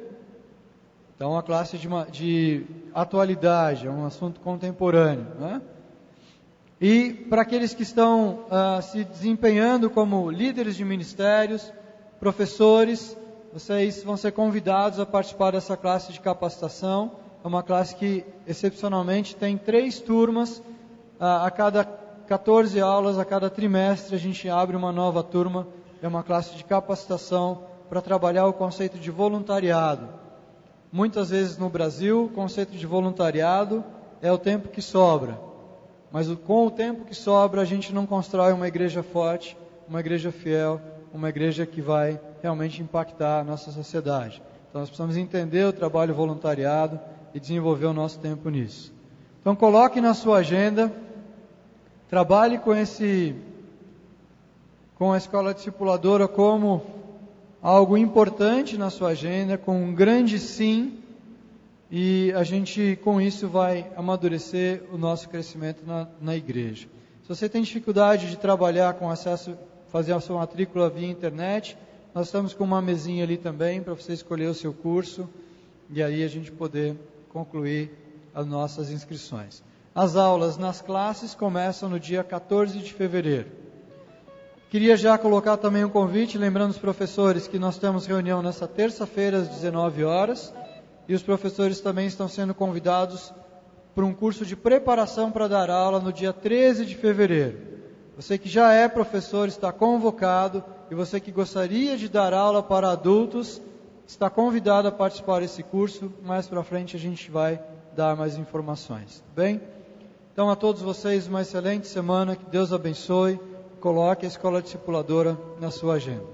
então a classe de atualidade, é um assunto contemporâneo, né? E para aqueles que estão se desempenhando como líderes de ministérios, professores, vocês vão ser convidados a participar dessa classe de capacitação. É uma classe que excepcionalmente tem 3 turmas, a cada 14 aulas, a cada trimestre a gente abre uma nova turma. É uma classe de capacitação para trabalhar o conceito de voluntariado. Muitas vezes no Brasil, o conceito de voluntariado é o tempo que sobra. Mas com o tempo que sobra, a gente não constrói uma igreja forte, uma igreja fiel, uma igreja que vai realmente impactar a nossa sociedade. Então nós precisamos entender o trabalho voluntariado e desenvolver o nosso tempo nisso. Então coloque na sua agenda, trabalhe com a escola discipuladora como algo importante na sua agenda, com um grande sim, e a gente com isso vai amadurecer o nosso crescimento na igreja. Se você tem dificuldade de trabalhar com acesso, fazer a sua matrícula via internet, nós estamos com uma mesinha ali também para você escolher o seu curso e aí a gente poder concluir as nossas inscrições. As aulas nas classes começam no dia 14 de fevereiro. Queria já colocar também um convite, lembrando os professores que nós temos reunião nessa terça-feira às 19 horas e os professores também estão sendo convidados para um curso de preparação para dar aula no dia 13 de fevereiro. Você que já é professor está convocado e você que gostaria de dar aula para adultos está convidado a participar desse curso. Mais para frente a gente vai dar mais informações, bem? Então a todos vocês uma excelente semana, que Deus abençoe. Coloque a Escola Discipuladora na sua agenda.